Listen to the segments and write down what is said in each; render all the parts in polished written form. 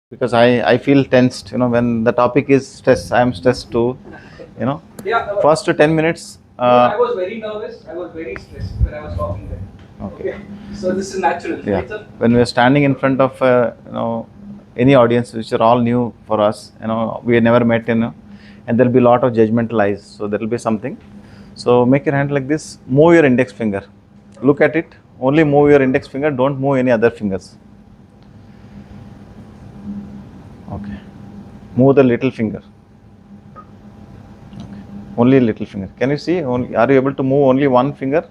because I feel tensed. When the topic is stress, I am stressed too. You know, Yeah, first 10 minutes. no, I was very nervous. I was very stressed when I was talking there. Okay. So this is natural, Yeah. right, sir? When we are standing in front of any audience which are all new for us, we never met, and there'll be a lot of judgmental eyes. So there'll be something. So make your hand like this. Move your index finger. Look at it. Only move your index finger. Don't move any other fingers. Okay. Move the little finger. Okay. Only little finger. Can you see? Are you able to move only one finger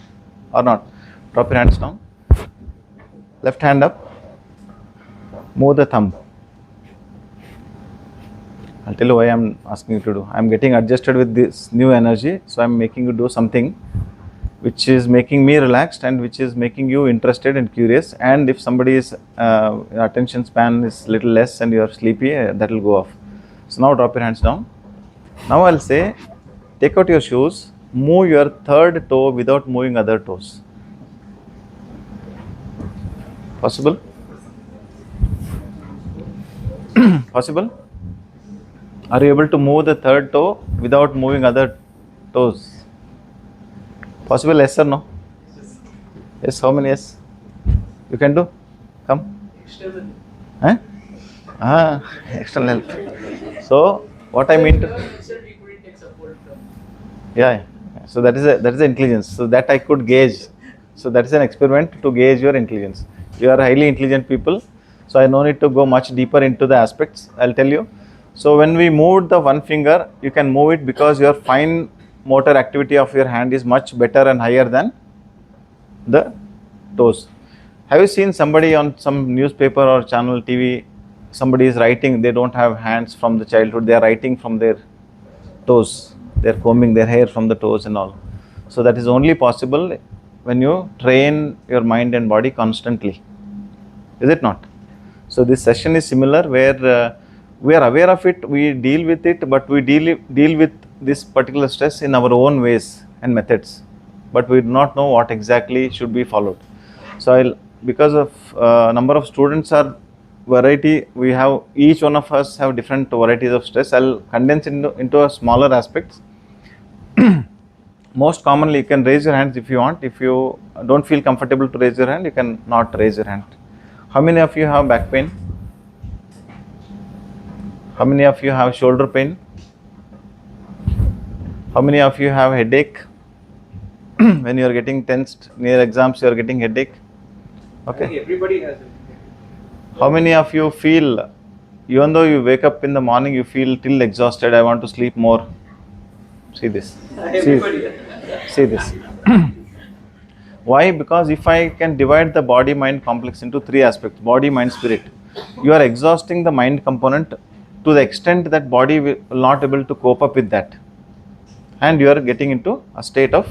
or not? Drop your hands down. Left hand up. Move the thumb. I'll tell you why I'm asking you to do. I'm getting adjusted with this new energy, so I'm making you do something which is making me relaxed and which is making you interested and curious. And if somebody's attention span is little less and you're sleepy, that will go off. So now drop your hands down. Now I'll say, take out your shoes, move your third toe without moving other toes. Possible? Possible? Are you able to move the third toe without moving other toes? Possible, yes or no? Yes, how many yes? You can do? Come. External. Huh? External help. So, what I mean to... Itself we couldn't take support from. Yeah. So that is intelligence. So that I could gauge. So that is an experiment to gauge your intelligence. You are highly intelligent people. So I no need to go much deeper into the aspects. I'll tell you. So when we moved the one finger, you can move it because your fine motor activity of your hand is much better and higher than the toes. Have you seen somebody on some newspaper or channel TV? Somebody is writing. They don't have hands from the childhood. They are writing from their toes. They are combing their hair from the toes and all. So that is only possible when you train your mind and body constantly. Is it not? So this session is similar where we are aware of it, we deal with it, but we deal with this particular stress in our own ways and methods. But we do not know what exactly should be followed. So because of number of students are variety, we have each one of us have different varieties of stress. I'll condense into a smaller aspects. Most commonly, you can raise your hands if you want. If you don't feel comfortable to raise your hand, you can not raise your hand. How many of you have back pain? How many of you have shoulder pain? How many of you have headache? When you are getting tensed near exams, you are getting headache. Okay. I think everybody has it. How many of you feel, even though you wake up in the morning, you feel till exhausted, I want to sleep more? See this. Everybody. See this. Why? Because if I can divide the body mind complex into three aspects, body, mind, spirit, you are exhausting the mind component to the extent that body will not able to cope up with that, and you are getting into a state of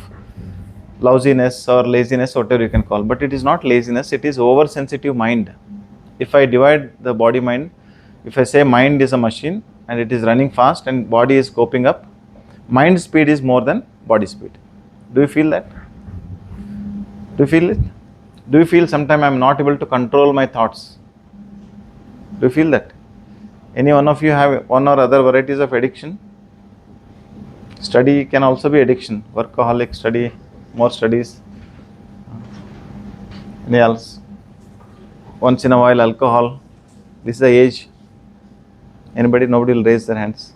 lousiness or laziness, whatever you can call. But it is not laziness, it is oversensitive mind. If I divide the body mind, if I say mind is a machine and it is running fast and body is coping up, mind speed is more than body speed. Do you feel that? Do you feel it? Do you feel sometimes I am not able to control my thoughts? Do you feel that? Any one of you have one or other varieties of addiction? Study can also be addiction. Workaholic, study, more studies. Any else? Once in a while, alcohol. This is the age. Anybody? Nobody will raise their hands.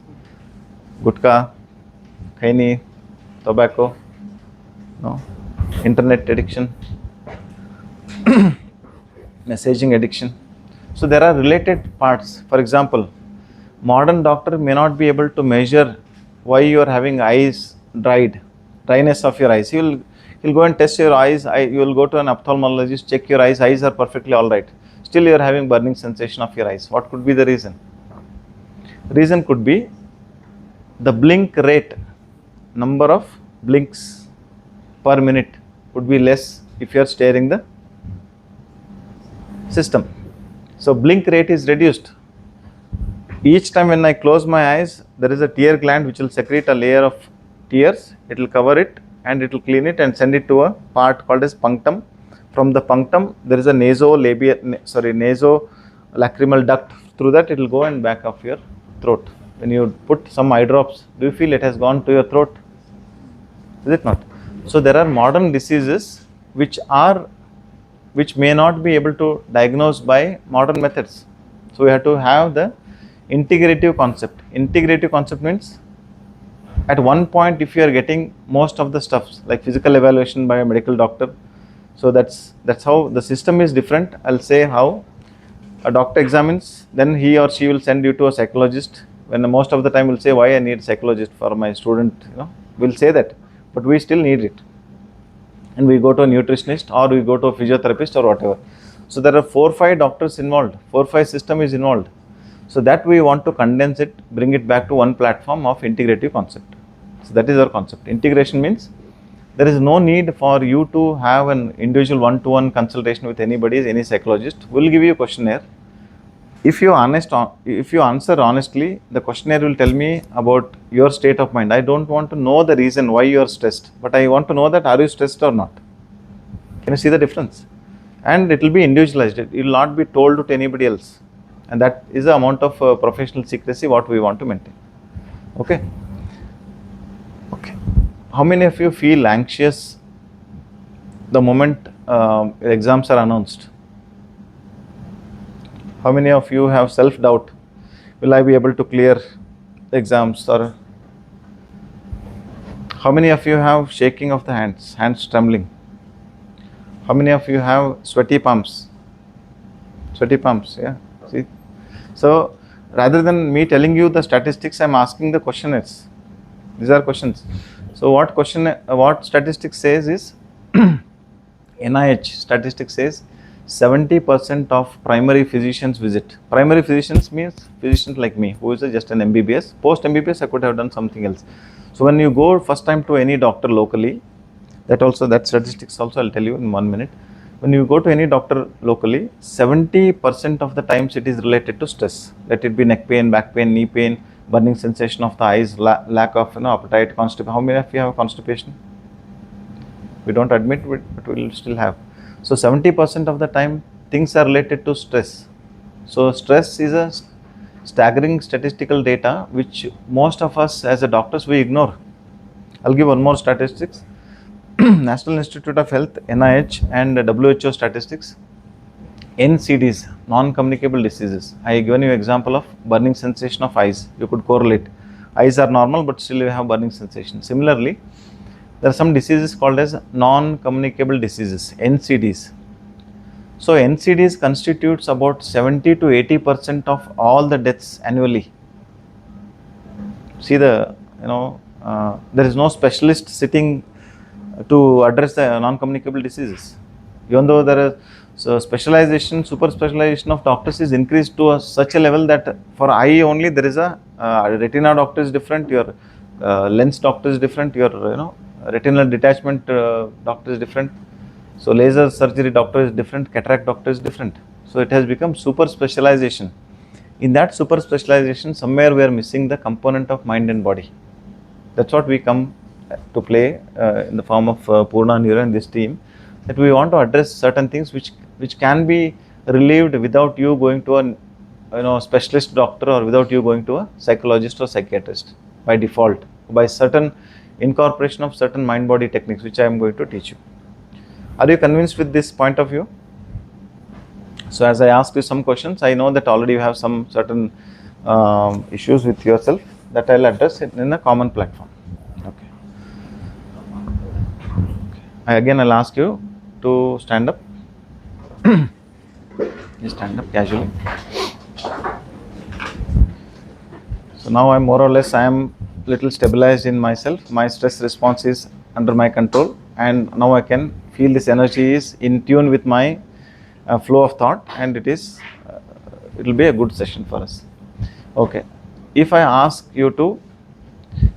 Gutka, khaini, tobacco. No. Internet addiction. Messaging addiction. So there are related parts. For example, modern doctor may not be able to measure why you are having eyes dryness of your eyes. He'll go and test your eyes. You will go to an ophthalmologist, check your eyes. Eyes are perfectly all right. Still you are having burning sensation of your eyes. What could be the reason? Reason could be the blink rate, number of blinks per minute would be less if you are staring the system. So blink rate is reduced. Each time when I close my eyes, there is a tear gland which will secrete a layer of tears. It will cover it and it will clean it and send it to a part called as punctum. From the punctum, there is a nasolacrimal duct through that it will go and back of your throat. When you put some eye drops, do you feel it has gone to your throat? Is it not? So there are modern diseases which may not be able to diagnose by modern methods. So we have to have the integrative concept. Integrative concept means at one point if you are getting most of the stuffs like physical evaluation by a medical doctor, so that's how the system is different. I'll say how a doctor examines, then he or she will send you to a psychologist. When most of the time will say, why I need psychologist for my student, we'll say that, but we still need it. And we go to a nutritionist or we go to a physiotherapist or whatever. So there are 4-5 doctors involved, 4-5 system is involved. So that we want to condense it, bring it back to one platform of integrative concept. So that is our concept. Integration means there is no need for you to have an individual one-to-one consultation with anybody, any psychologist. We'll give you a questionnaire. If you answer honestly, the questionnaire will tell me about your state of mind. I don't want to know the reason why you are stressed, but I want to know that are you stressed or not. Can you see the difference? And it will be individualized. It will not be told to anybody else. And that is the amount of professional secrecy what we want to maintain. Okay. Okay. How many of you feel anxious the moment exams are announced? How many of you have self-doubt? Will I be able to clear the exams? Or how many of you have shaking of the hands trembling? How many of you have sweaty palms? Sweaty palms, yeah. See? So rather than me telling you the statistics, I'm asking the questionnaires. These are questions. So what statistics says is NIH statistics says 70% of primary physicians visit. Primary physicians means physicians like me, who is just an MBBS. Post MBBS, I could have done something else. So when you go first time to any doctor locally, that statistics also I'll tell you in 1 minute. When you go to any doctor locally, 70% of the times it is related to stress. Let it be neck pain, back pain, knee pain, burning sensation of the eyes, lack of appetite, constipation. How many of you have constipation? We don't admit it, but we will still have. So 70% of the time things are related to stress. So stress is a staggering statistical data which most of us as a doctors we ignore. I'll give one more statistics. National Institute of Health, NIH and WHO statistics. NCDs, non-communicable diseases. I have given you example of burning sensation of eyes. You could correlate. Eyes are normal but still you have burning sensation. Similarly, there are some diseases called as non-communicable diseases, NCDs. So NCDs constitutes about 70 to 80% of all the deaths annually. See there is no specialist sitting to address the non-communicable diseases. Even though there is specialization, super specialization of doctors is increased to such a level that for eye only there is a retina doctor is different, your lens doctor is different, your retinal detachment doctor is different. So laser surgery doctor is different, cataract doctor is different. So it has become super specialization. In that super specialization, somewhere we are missing the component of mind and body. That's what we come to play in the form of Purna Neuro and this team, that we want to address certain things which can be relieved without you going to a specialist doctor or without you going to a psychologist or psychiatrist by default, by certain incorporation of certain mind-body techniques which I am going to teach you. Are you convinced with this point of view? So as I ask you some questions, I know that already you have some certain issues with yourself that I'll address in a common platform. Okay. Again, I'll ask you to stand up. Just stand up casually. So now I'm more or less, I am little stabilized in myself. My stress response is under my control, and now I can feel this energy is in tune with my flow of thought, and it will be a good session for us. Okay. If I ask you to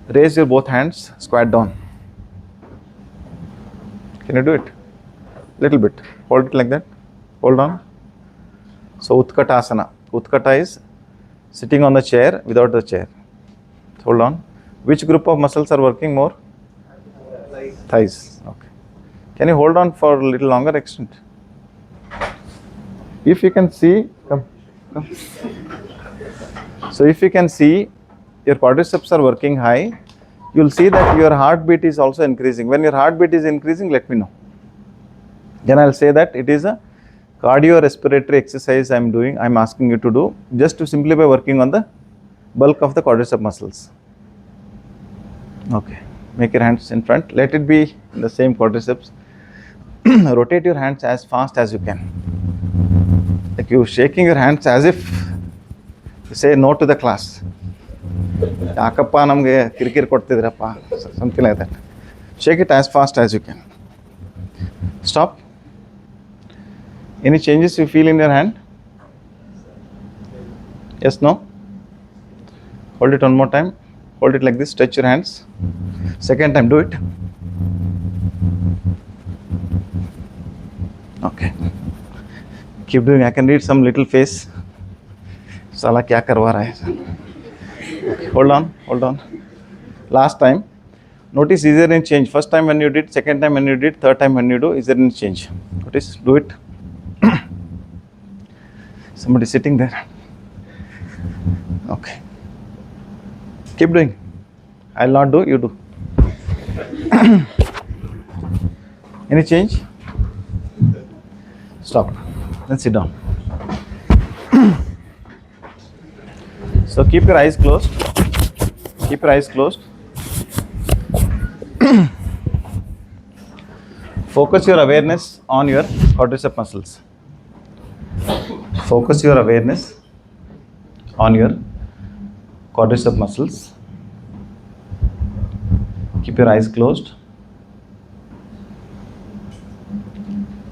raise your both hands, squat down. Can you do it? Little bit. Hold it like that. Hold on. So Utkatasana. Utkata is sitting on the chair without the chair. Hold on. Which group of muscles are working more? Thighs. Okay. Can you hold on for a little longer extent? If you can see, come. So if you can see your quadriceps are working high, you'll see that your heartbeat is also increasing. When your heartbeat is increasing, let me know. Then I'll say that it is a cardiorespiratory exercise I'm asking you to do just to simply by working on the bulk of the quadricep muscles. Okay, make your hands in front. Let it be in the same quadriceps. Rotate your hands as fast as you can. Like you shaking your hands as if you say no to the class. ಯಾಕಪ್ಪ ನಮಗೆ ಕಿರಿಕಿರಿ ಕೊಡ್ತಿದ್ರಪ್ಪ, something like that. Shake it as fast as you can. Stop. Any changes you feel in your hand? Yes, no? Hold it one more time. Hold it like this, stretch your hands. Second time, do it. Okay. Keep doing. I can read some little face. Sala kya karwa raha hai? Okay. Hold on. Last time. Notice, is there any change? First time when you did, second time when you did, third time when you do, is there any change? Notice, do it. Somebody sitting there. Okay. Keep doing. I'll not do, you do. Any change? Stop. Then sit down. So keep your eyes closed. Keep your eyes closed. Focus your awareness on your quadricep muscles. Focus your awareness on your quadricep muscles. Keep your eyes closed.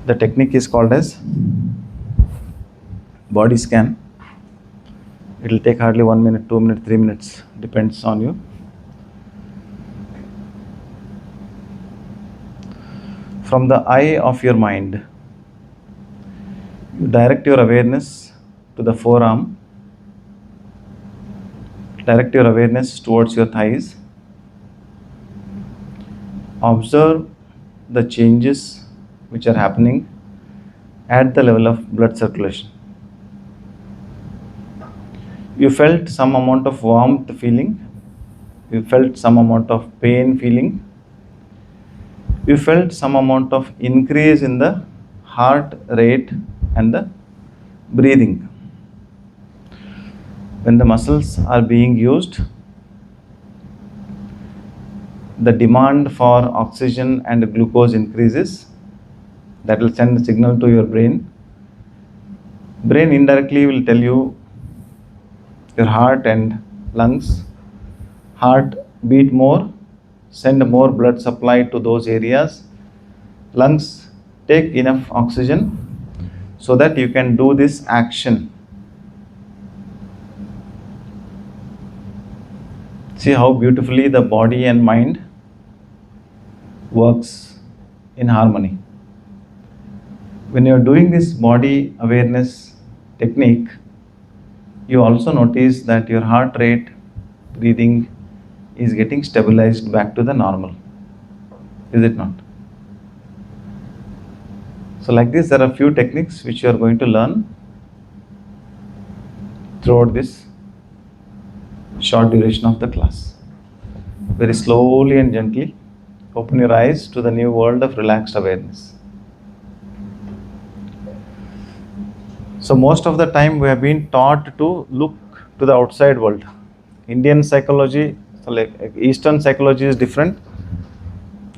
The technique is called as body scan. It will take hardly 1 minute, 2 minutes, 3 minutes, depends on you. From the eye of your mind, you direct your awareness to the forearm, direct your awareness towards your thighs. Observe the changes which are happening at the level of blood circulation. You felt some amount of warmth feeling, you felt some amount of pain feeling, you felt some amount of increase in the heart rate and the breathing. When the muscles are being used, the demand for oxygen and glucose increases. That will send a signal to your brain. Brain indirectly will tell you your heart and lungs. Heart beat more, send more blood supply to those areas. Lungs take enough oxygen so that you can do this action. See how beautifully the body and mind works in harmony. When you are doing this body awareness technique, you also notice that your heart rate, breathing is getting stabilized back to the normal. Is it not? So like this, there are few techniques which you are going to learn throughout this short duration of the class. Very slowly and gently open your eyes to the new world of relaxed awareness. So most of the time we have been taught to look to the outside world. Indian psychology, so like Eastern psychology is different.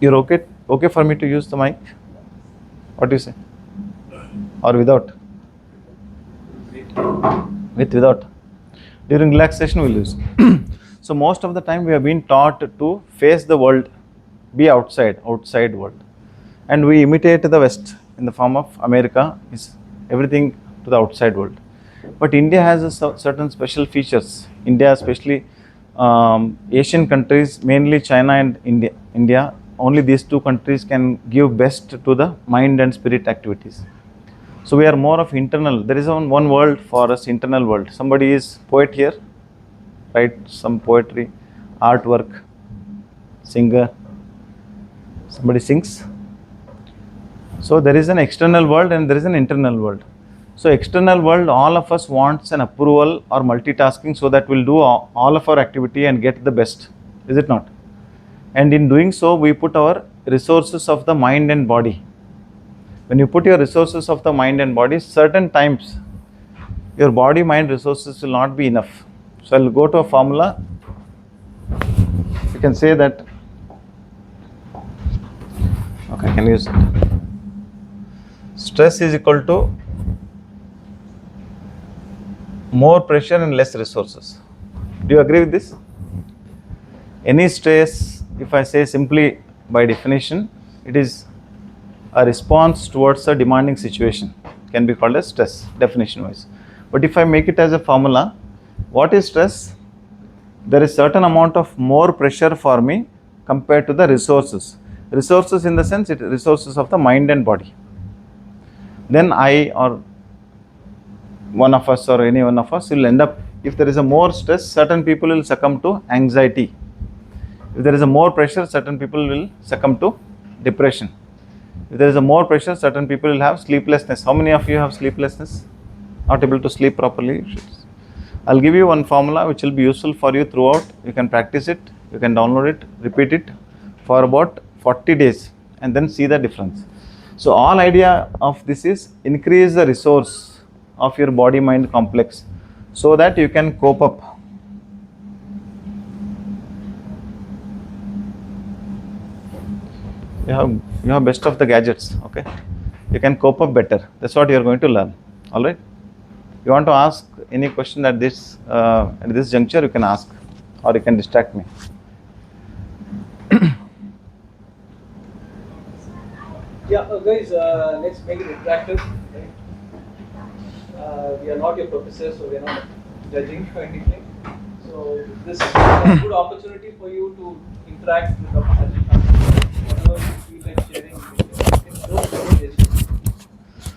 You're okay for me to use the mic? What do you say? Or without? Without. During relaxation we'll use. So most of the time we have been taught to face the world, be outside world. And we imitate the West in the form of America, is everything to the outside world. But India has a certain special features. India, especially Asian countries, mainly China and India, only these two countries can give best to the mind and spirit activities. So we are more of internal. There is one world for us, internal world. Somebody is poet here, write some poetry, artwork, singer, somebody sings. So there is an external world and there is an internal world. So external world, all of us wants an approval or multitasking so that we'll do all of our activity and get the best. Is it not? And in doing so, we put our resources of the mind and body. When you put your resources of the mind and body, certain times your body mind resources will not be enough. So I'll go to a formula. You can say that, okay, I can use it. Stress is equal to more pressure and less resources. Do you agree with this? Any stress, if I say simply by definition, it is a response towards a demanding situation, can be called as stress, definition wise. But if I make it as a formula, what is stress? There is certain amount of more pressure for me compared to the resources. Resources in the sense, it resources of the mind and body. Then I or one of us or any one of us will end up, if there is a more stress, certain people will succumb to anxiety. If there is a more pressure, certain people will succumb to depression. If there is a more pressure, certain people will have sleeplessness. How many of you have sleeplessness? Not able to sleep properly? I'll give you one formula which will be useful for you throughout. You can practice it, you can download it, repeat it for about 40 days and then see the difference. So all idea of this is increase the resource of your body mind complex so that you can cope up. You have best of the gadgets, okay? You can cope up better. That's what you are going to learn. All right? You want to ask any question at this juncture, you can ask, or you can distract me. Yeah, guys, let's make it interactive. Right? We are not your professors, so we are not judging or anything. So this is a good opportunity for you to interact with Dr. Sajid Khan. Whatever you feel like sharing, don't hesitate.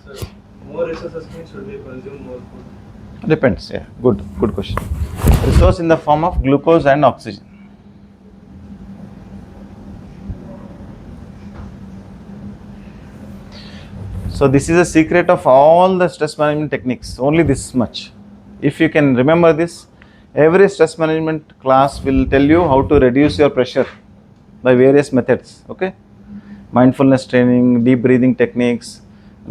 So, more resources means should we consume more food? Depends, yeah. Good question. Resource in the form of glucose and oxygen. So this is a secret of all the stress management techniques, only this much. If you can remember this, every stress management class will tell you how to reduce your pressure by various methods, okay? Mindfulness training, deep breathing techniques,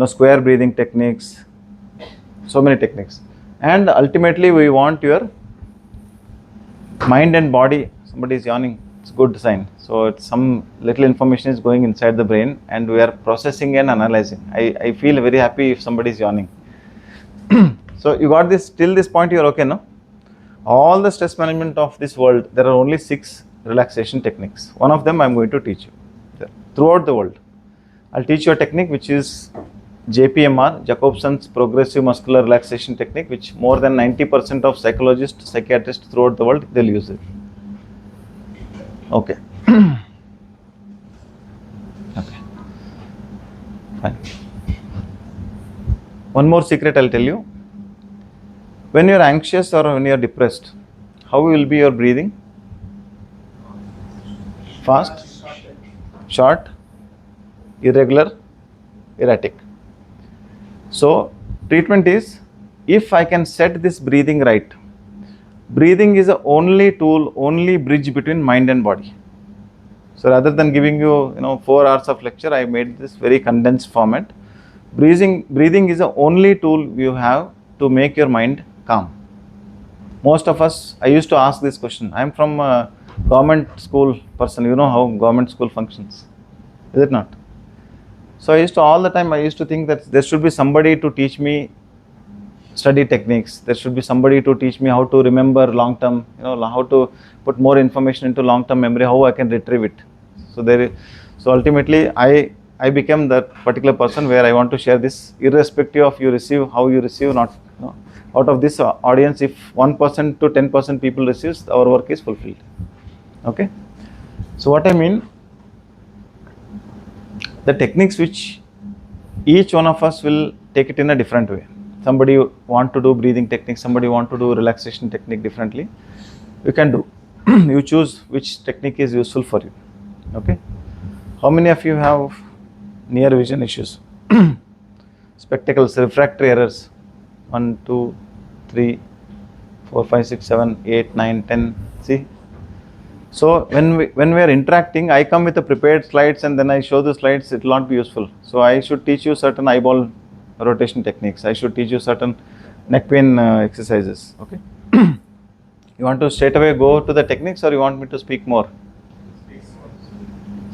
square breathing techniques, so many techniques. And ultimately we want your mind and body. Somebody is yawning, it's a good sign. So it's some little information is going inside the brain and we are processing and analyzing. I feel very happy if somebody is yawning. So you got this, till this point you are okay, no? All the stress management of this world, there are only 6 relaxation techniques. One of them I am going to teach you throughout the world. I'll teach you a technique which is JPMR, Jacobson's Progressive Muscular Relaxation Technique, which more than 90% of psychologists, psychiatrists throughout the world, they'll use it. Okay. Okay. Fine. One more secret I'll tell you. When you're anxious or when you're depressed, how will be your breathing? Fast, short, irregular, erratic. So treatment is, if I can set this breathing right, breathing is the only tool, only bridge between mind and body. So rather than giving you 4 hours of lecture, I made this very condensed format. Breathing is the only tool you have to make your mind calm. Most of us, I used to ask this question. I am from a government school person. You know how government school functions, is it not? So I used to, all the time I used to think that there should be somebody to teach me study techniques. There should be somebody to teach me how to remember long term, how to put more information into long term memory, how I can retrieve it. So ultimately I became that particular person where I want to share this, irrespective of you receive, how you receive, not, out of this audience, if 1% to 10% people receives, our work is fulfilled. Okay. So what I mean, the techniques which each one of us will take it in a different way. Somebody want to do breathing technique, somebody want to do relaxation technique differently. You can do. You choose which technique is useful for you. Okay. How many of you have near vision issues? Spectacles, refractory errors? 1, 2, 3, 4, 5, 6, 7, 8, 9, 10. See? So when we are interacting, I come with the prepared slides and then I show the slides, it will not be useful. So I should teach you certain eyeball rotation techniques. I should teach you certain neck pain exercises. Okay. You want to straight away go to the techniques, or you want me to speak more?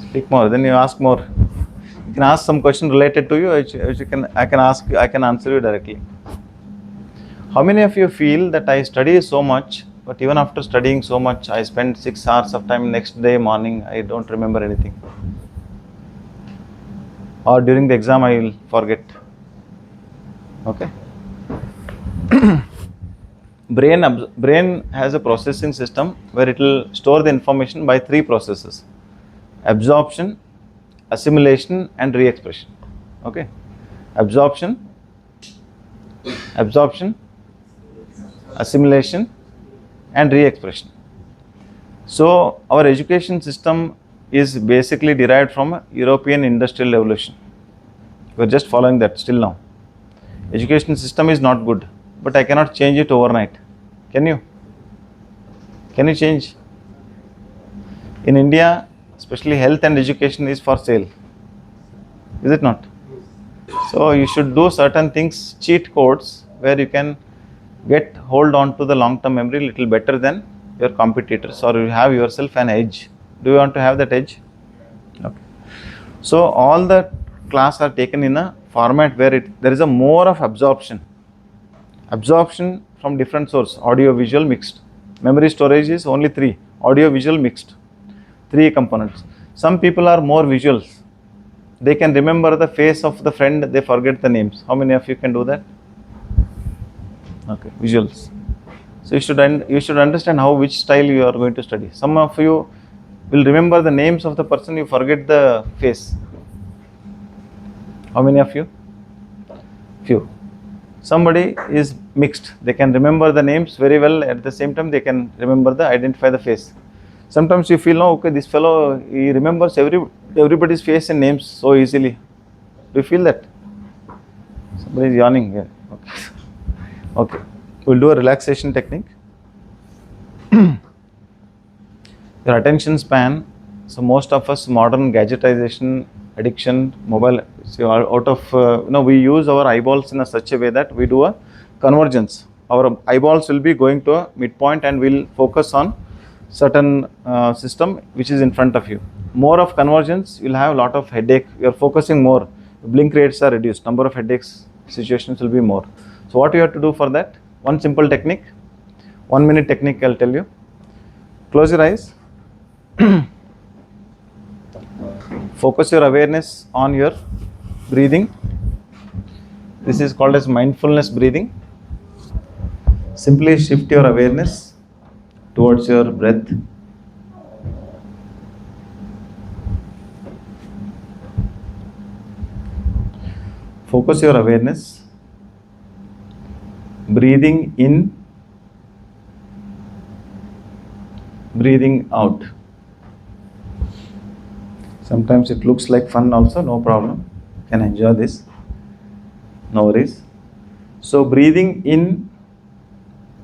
Speak more. Then you ask more. You can ask some question related to you, which I can answer you directly. How many of you feel that I study so much, but even after studying so much, I spend 6 hours of time next day morning, I don't remember anything? Or during the exam, I will forget. Okay. Brain has a processing system where it will store the information by 3 processes: absorption, assimilation, and re-expression. Okay. Absorption, assimilation, and re-expression. So our education system is basically derived from European industrial revolution. We are just following that still now. Education system is not good, but I cannot change it overnight. Can you? Can you change? In India, especially health and education is for sale. Is it not? So you should do certain things, cheat codes, where you can hold on to the long-term memory little better than your competitors, or you have yourself an edge. Do you want to have that edge? Okay. So all the class are taken in a format where there is a more of absorption from different source: audio, visual, mixed. Memory storage is only 3: audio, visual, mixed. 3 components. Some people are more visuals. They can remember the face of the friend, they forget the names. How many of you can do that? Okay, visuals. So you should understand which style you are going to study. Some of you will remember the names of the person, you forget the face. How many of you? Few. Somebody is mixed. They can remember the names very well, at the same time they can identify the face. Sometimes you feel, no, okay, this fellow, he remembers everybody's face and names so easily. Do you feel that? Somebody is yawning here. Okay. Okay. We'll do a relaxation technique. Your attention span. So most of us, modern gadgetization, addiction, mobile, we use our eyeballs in such a way that we do a convergence. Our eyeballs will be going to a midpoint and we'll focus on certain system which is in front of you. More of convergence, you'll have a lot of headache. You're focusing more. Blink rates are reduced. Number of headaches situations will be more. So what you have to do for that? One simple technique. 1 minute technique, I'll tell you. Close your eyes. Focus your awareness on your breathing. This is called as mindfulness breathing. Simply shift your awareness towards your breath. Focus your awareness. Breathing in, breathing out. Sometimes it looks like fun also, no problem. You can enjoy this. No worries. So breathing in,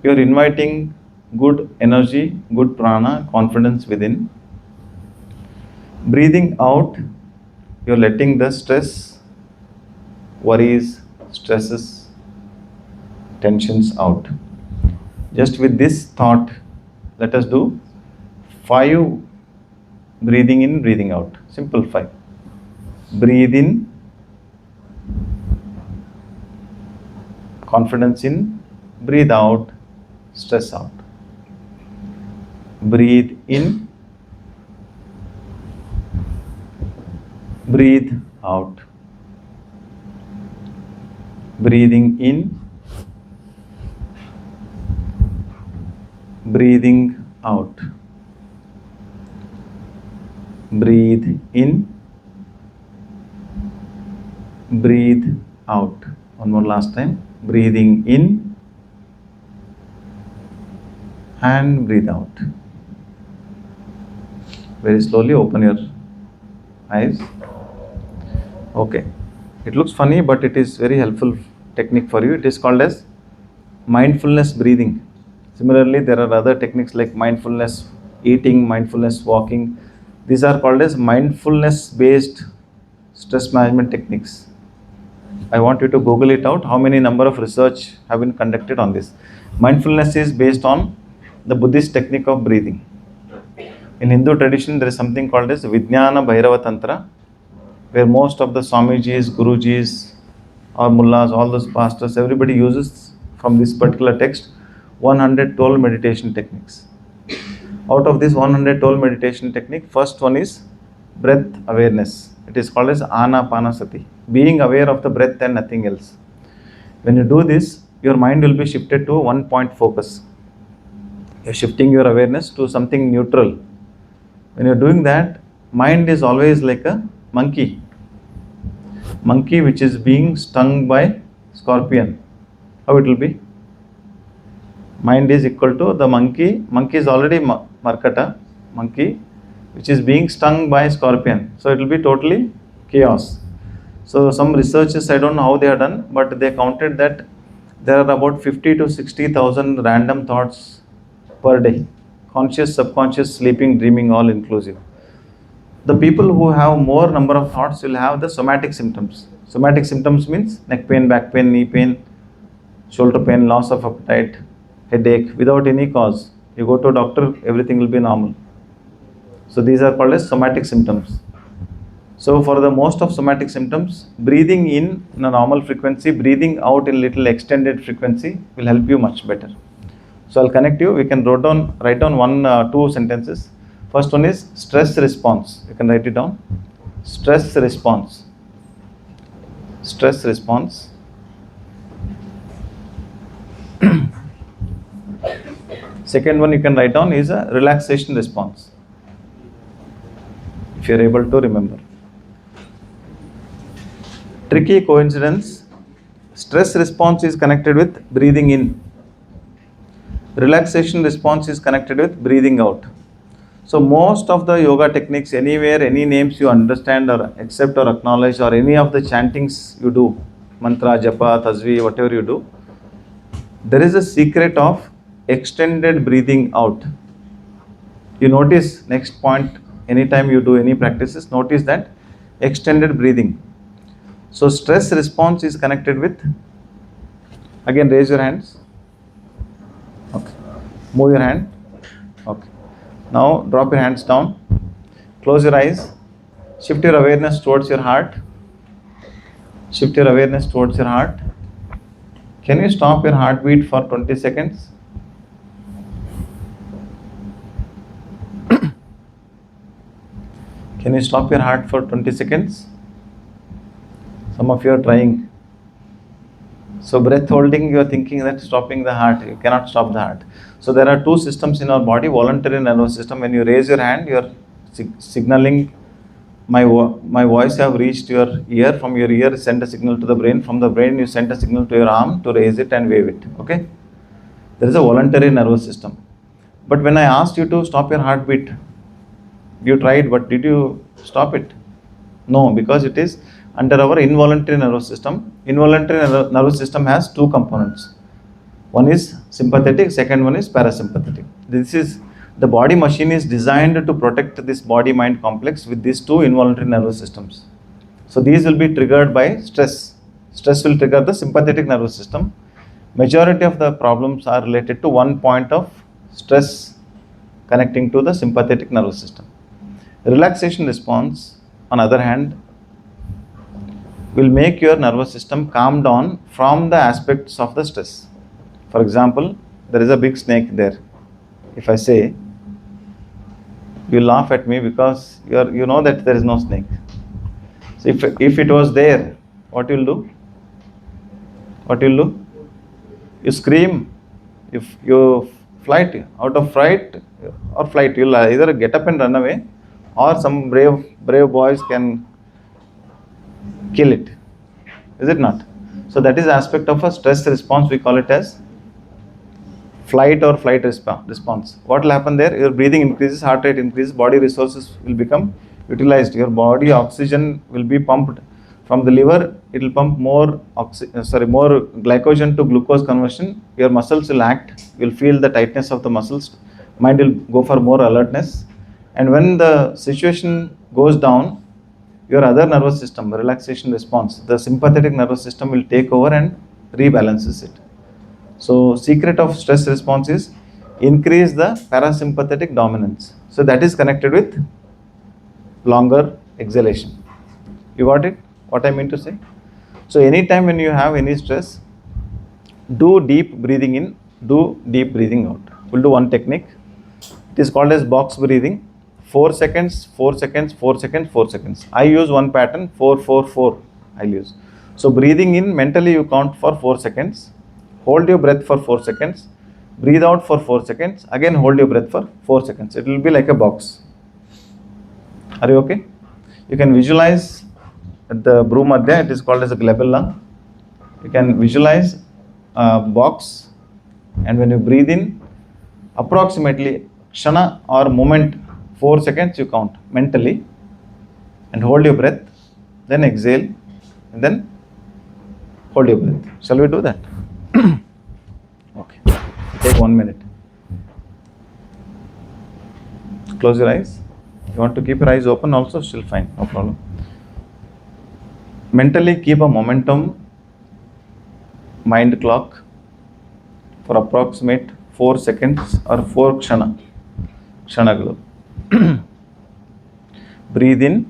you're inviting good energy, good prana, confidence within. Breathing out, you're letting the stress, worries, stresses, tensions out. Just with this thought, let us do 5 breathing in, breathing out. Simple 5. Breathe in, confidence in. Breathe out, stress out. Breathe in, breathe out. Breathing in, breathing out. Breathe in, breathe out. One more last time. Breathing in and breathe out. Very slowly open your eyes. Okay. It looks funny, but it is very helpful technique for you. It is called as mindfulness breathing. Similarly, there are other techniques like mindfulness eating, mindfulness walking. These are called as mindfulness based stress management techniques. I want you to Google it out. How many number of research have been conducted on this? Mindfulness is based on the Buddhist technique of breathing. In Hindu tradition, there is something called as Vijnana Bhairava Tantra, where most of the Swamijis, Gurujis, or Mullahs, all those pastors, everybody uses from this particular text 112 meditation techniques. Out of this 112 meditation technique, first one is breath awareness. It is called as Anapanasati, being aware of the breath and nothing else. When you do this, your mind will be shifted to one point focus. You're shifting your awareness to something neutral. When you're doing that, mind is always like a monkey which is being stung by scorpion. How it will be? Mind is equal to the monkey is already markata, monkey which is being stung by scorpion. So it will be totally chaos. So some researchers, I don't know how they are done, but they counted that there are about 50 to 60,000 random thoughts per day. Conscious, subconscious, sleeping, dreaming, all inclusive. The people who have more number of thoughts will have the somatic symptoms. Somatic symptoms means neck pain, back pain, knee pain, shoulder pain, loss of appetite, headache without any cause. You go to a doctor, everything will be normal. So these are called as somatic symptoms. So for the most of somatic symptoms, breathing in a normal frequency, breathing out in little extended frequency will help you much better. So I'll connect you. We can write down one, two sentences. First one is stress response. You can write it down. Stress response. Stress response. Second one you can write down is a relaxation response. If you are able to remember. Tricky coincidence. Stress response is connected with breathing in. Relaxation response is connected with breathing out. So most of the yoga techniques, anywhere, any names you understand or accept or acknowledge, or any of the chantings you do, mantra, japa, tasvi, whatever you do, there is a secret of extended breathing out. You notice, next point, anytime you do any practices, notice that extended breathing. So stress response is connected with, again raise your hands. Okay. Move your hand. Okay. Now drop your hands down. Close your eyes. Shift your awareness towards your heart. Shift your awareness towards your heart. Can you stop your heartbeat for 20 seconds? Can you stop your heart for 20 seconds? Some of you are trying. So breath holding, you are thinking that stopping the heart. You cannot stop the heart. So there are two systems in our body, voluntary nervous system. When you raise your hand, you are signaling, my voice have reached your ear. From your ear, send a signal to the brain. From the brain, you send a signal to your arm to raise it and wave it. Okay? There is a voluntary nervous system. But when I asked you to stop your heartbeat, you tried, but did you stop it? No, because it is under our involuntary nervous system. Involuntary nervous system has two components. One is sympathetic, second one is parasympathetic. The body machine is designed to protect this body-mind complex with these two involuntary nervous systems. So these will be triggered by stress. Stress will trigger the sympathetic nervous system. Majority of the problems are related to one point of stress connecting to the sympathetic nervous system. Relaxation response, on the other hand, will make your nervous system calm down from the aspects of the stress. For example, there is a big snake there. If I say, you laugh at me because you know that there is no snake. So if it was there, what you will do? What you will do? You scream. If you flight, out of fright or flight, you will either get up and run away, or some brave boys can kill it. Is it not? So that is aspect of a stress response. We call it as flight or flight response. What will happen there? Your breathing increases, heart rate increases, body resources will become utilized. Your body oxygen will be pumped From the liver, it will pump more more glycogen to glucose conversion. Your muscles will act. You will feel the tightness of the muscles. Mind will go for more alertness. And when the situation goes down, your other nervous system, the relaxation response, the sympathetic nervous system will take over and rebalances it. So secret of stress response is increase the parasympathetic dominance. So that is connected with longer exhalation. You got it? What I mean to say? So anytime when you have any stress, do deep breathing in, do deep breathing out. We'll do one technique. It is called as box breathing. 4 seconds, 4 seconds, 4 seconds, 4 seconds. I use one pattern, 4, 4, 4. I'll use. So breathing in, mentally you count for 4 seconds. Hold your breath for 4 seconds. Breathe out for 4 seconds. Again hold your breath for 4 seconds. It will be like a box. Are you okay? You can visualize at the Bhrumadhya, it is called as a glabella. You can visualize a box, and when you breathe in, approximately kshana or moment, 4 seconds you count mentally and hold your breath, then exhale and then hold your breath. Shall we do that? Okay. Take 1 minute. Close your eyes. You want to keep your eyes open also, still fine, no problem. Mentally keep a momentum mind clock for approximate 4 seconds or 4 kshanagalu. Breathe in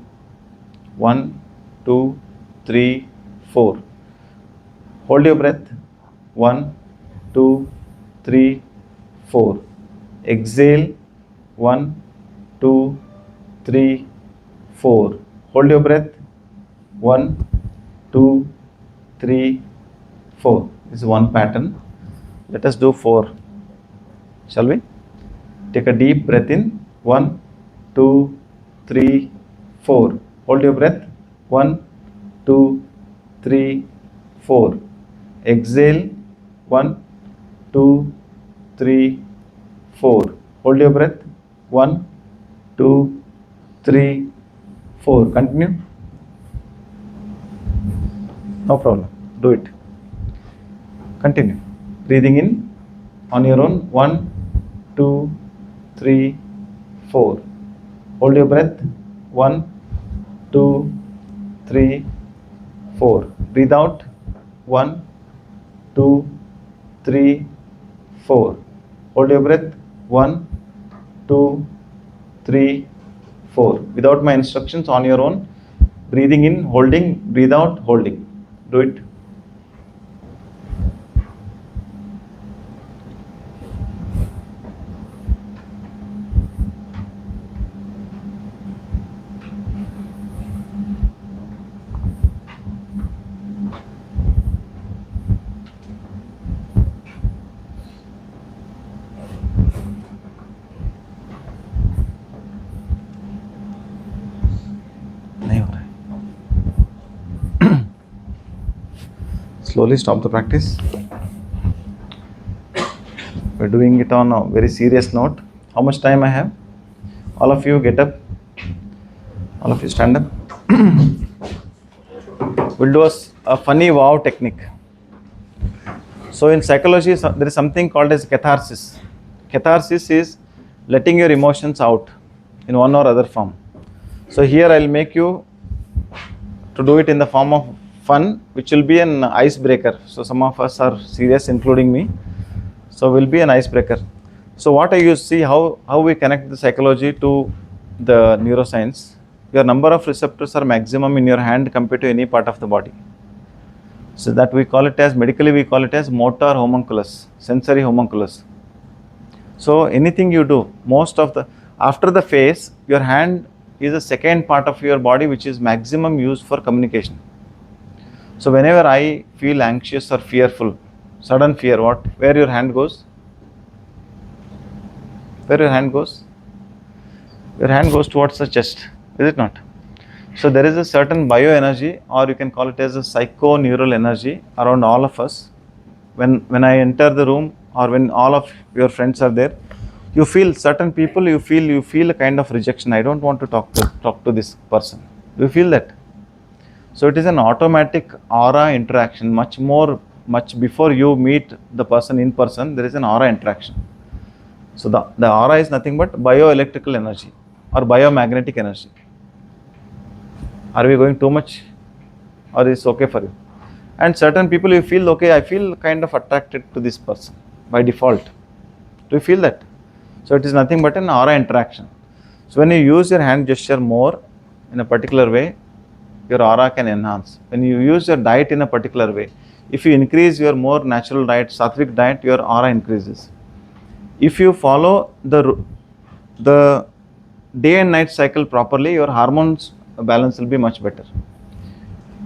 1, 2, 3, 4. Hold your breath 1, 2, 3, 4. Exhale 1, 2, 3, 4. Hold your breath 1, 2, 3, 4. This is one pattern. Let us do 4. Shall we? Take a deep breath in. 1, 2, 3, 4. Hold your breath. 1, 2, 3, 4. Exhale. 1, 2, 3, 4. Hold your breath. 1, 2, 3, 4. Continue. No problem. Do it. Continue. Breathing in on your own. 1, 2, 3, 4. Hold your breath. 1, 2, 3, 4. Breathe out. 1, 2, 3, 4. Hold your breath. 1, 2, 3, 4. Without my instructions, on your own. Breathing in, holding. Breathe out, holding. Do it. Slowly stop the practice. We're doing it on a very serious note. How much time I have? All of you get up. All of you stand up. We'll do a funny wow technique. So in psychology, there is something called as catharsis. Catharsis is letting your emotions out in one or other form. So here I'll make you to do it in the form of fun, which will be an icebreaker. So some of us are serious, including me. So will be an icebreaker. So what I use, see how we connect the psychology to the neuroscience. Your number of receptors are maximum in your hand compared to any part of the body. So that we call it as, medically we call it as motor homunculus, sensory homunculus. So anything you do, after the face, your hand is the second part of your body which is maximum used for communication. So whenever I feel anxious or fearful, sudden fear, where your hand goes? Where your hand goes? Your hand goes towards the chest, is it not? So there is a certain bioenergy, or you can call it as a psychoneural energy around all of us. When I enter the room, or when all of your friends are there, you feel certain people, you feel a kind of rejection. I don't want to talk to this person. Do you feel that? So it is an automatic aura interaction, much before you meet the person in person, there is an aura interaction. So the aura is nothing but bioelectrical energy or biomagnetic energy. Are we going too much, or is okay for you? And certain people you feel, okay, I feel kind of attracted to this person by default. Do you feel that? So it is nothing but an aura interaction. So when you use your hand gesture more in a particular way, your aura can enhance. When you use your diet in a particular way, if you increase your more natural diet, sattvic diet, your aura increases. If you follow the day and night cycle properly, your hormones balance will be much better.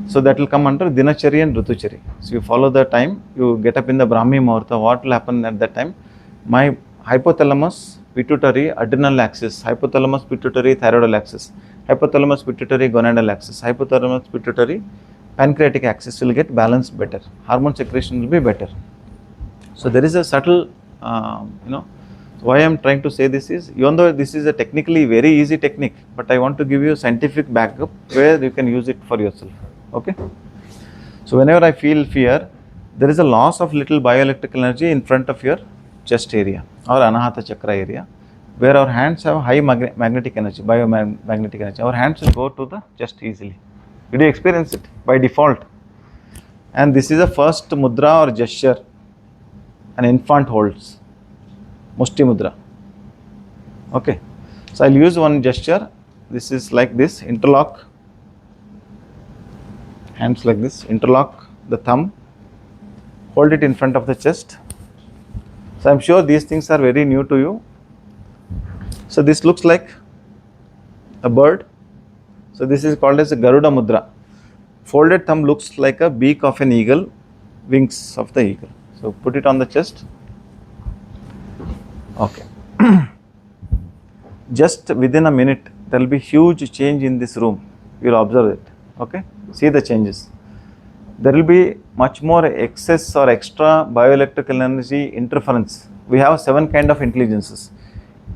So that will come under Dinachari and Rituchari. So you follow the time, you get up in the Brahmi Muhurta, what will happen at that time? My hypothalamus, pituitary, adrenal axis, hypothalamus, pituitary, thyroidal axis, hypothalamus, pituitary, gonadal axis, hypothalamus, pituitary, pancreatic axis will get balanced better. Hormone secretion will be better. So there is a subtle, why I am trying to say this is, even though this is a technically very easy technique, but I want to give you a scientific backup where you can use it for yourself. Okay. So whenever I feel fear, there is a loss of little bioelectrical energy in front of your chest area or Anahata Chakra area, where our hands have high magnetic energy, biomagnetic energy. Our hands will go to the chest easily. Did you experience it by default? And this is a first mudra or gesture an infant holds, Mushti Mudra. Okay. So I'll use one gesture. This is like this, interlock. Hands like this, interlock the thumb, hold it in front of the chest. So I'm sure these things are very new to you. So this looks like a bird. So this is called as a Garuda Mudra. Folded thumb looks like a beak of an eagle, wings of the eagle. So put it on the chest. Okay. Just within a minute, there will be huge change in this room. You will observe it. Okay. See the changes. There will be much more excess or extra bioelectrical energy interference. We have 7 kind of intelligences.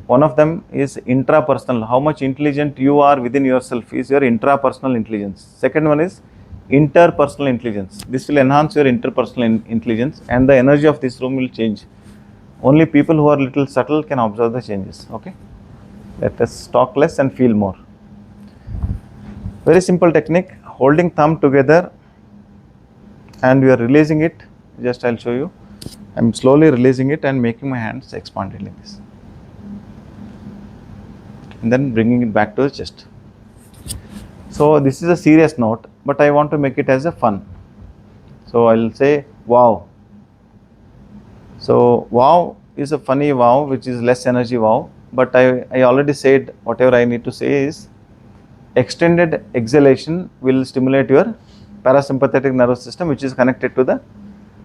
One of them is intrapersonal. How much intelligent you are within yourself is your intrapersonal intelligence. Second one is interpersonal intelligence. This will enhance your interpersonal intelligence, and the energy of this room will change. Only people who are little subtle can observe the changes. Okay. Let us talk less and feel more. Very simple technique. Holding thumb together and we are releasing it. Just I'll show you. I'm slowly releasing it and making my hands expanded like this. And then bringing it back to the chest. So this is a serious note, but I want to make it as a fun. So I'll say wow. So wow is a funny wow, which is less energy wow. But I already said whatever I need to say is extended exhalation will stimulate your parasympathetic nervous system, which is connected to the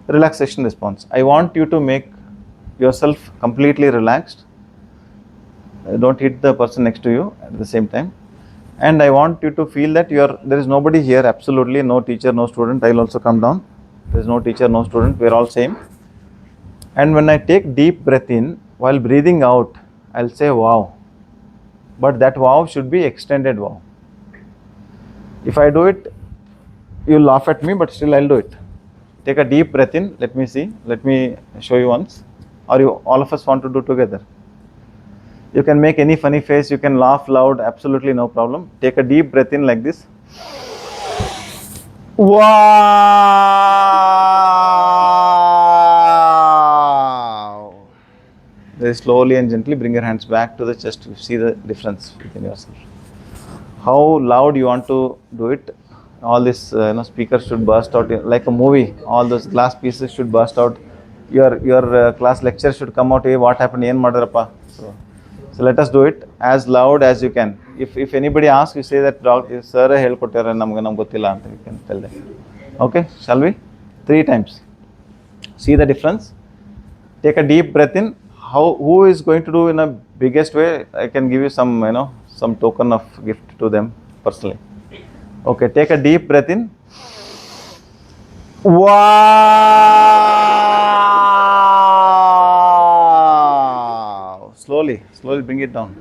relaxation response. I want you to make yourself completely relaxed. Don't hit the person next to you at the same time. And I want you to feel that there is nobody here, absolutely no teacher, no student. I will also come down. There is no teacher, no student. We are all same. And when I take deep breath in, while breathing out, I'll say wow. But that wow should be extended wow. If I do it, you'll laugh at me, but still I'll do it. Take a deep breath in. Let me see. Let me show you once. Or all of us want to do together. You can make any funny face. You can laugh loud. Absolutely no problem. Take a deep breath in like this. Wow. Very slowly and gently bring your hands back to the chest. You see the difference within yourself. How loud you want to do it. All this speakers should burst out like a movie. All those glass pieces should burst out. Your class lecture should come out. Hey, what happened? Yen madarappa. So let us do it as loud as you can. If anybody asks, you say that sir helkottare namge gottilla anta. You can tell them. Okay, shall we? 3 times. See the difference. Take a deep breath in. Who is going to do in a biggest way? I can give you some some token of gift to them personally. Okay, take a deep breath in. Wow! Slowly bring it down.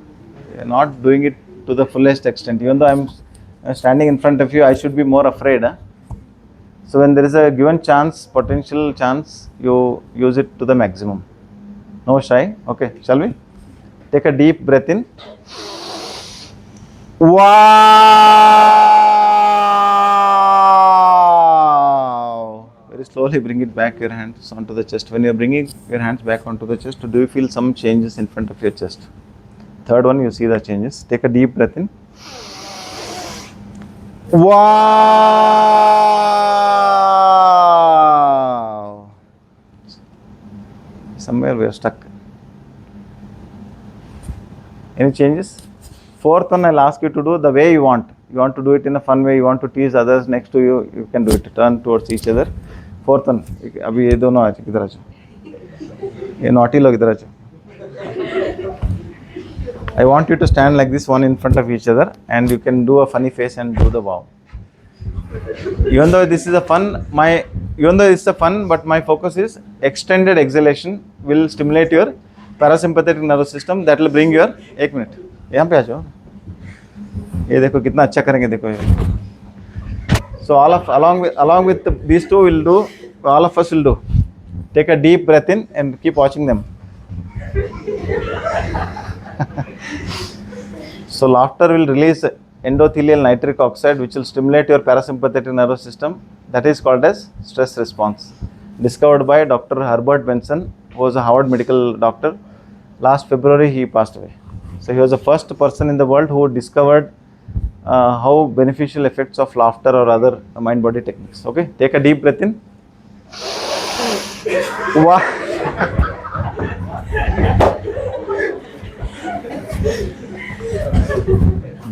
You're not doing it to the fullest extent. Even though I'm Standing in front of you, I should be more afraid. Huh? So when there is a given chance, potential chance, you use it to the maximum. No shy. Okay, shall we? Take a deep breath in. Wow! Very slowly bring it back your hands onto the chest. When you are bringing your hands back onto the chest, do you feel some changes in front of your chest? Third one, you see the changes. Take a deep breath in. Wow! Somewhere we are stuck. Any changes? Fourth one, I'll ask you to do the way you want. You want to do it in a fun way, you want to tease others next to you, you can do it. Turn towards each other. Fourth one, अभी ये दोनों आ जाओ, इधर आ जाओ. ये naughty लोग इधर आ जाओ. I want you to stand like this, one in front of each other, and you can do a funny face and do the wow. Even though this is a fun, but my focus is extended exhalation will stimulate your parasympathetic nervous system. That will bring your 1 minute. यहाँ पे आ जाओ. ये देखो कितना अच्छा करेंगे देखो ये. So along with these two will do. All of us will do. Take a deep breath in and keep watching them. So laughter will release endothelial nitric oxide, which will stimulate your parasympathetic nervous system. That is called as stress response. Discovered by Dr. Herbert Benson, who was a Harvard medical doctor. Last February he passed away. So he was the first person in the world who discovered how beneficial effects of laughter or other mind-body techniques. Okay, take a deep breath in. Wow.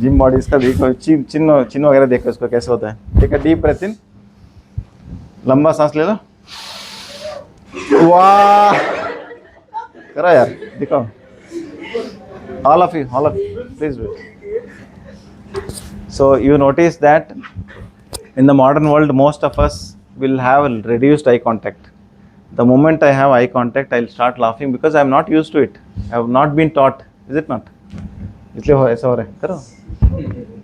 Gym bodies का देखो, चिन्ह वगैरह देखो इसको कैसे होता है. Take a deep breath in. लंबा सांस ले लो. वाह, करो यार, दिखाओ. All of you, please do it. So you notice that in the modern world, most of us will have reduced eye contact. The moment I have eye contact, I'll start laughing because I'm not used to it. I have not been taught. Is it not? इसलिए ऐसा हो रहा है. करो.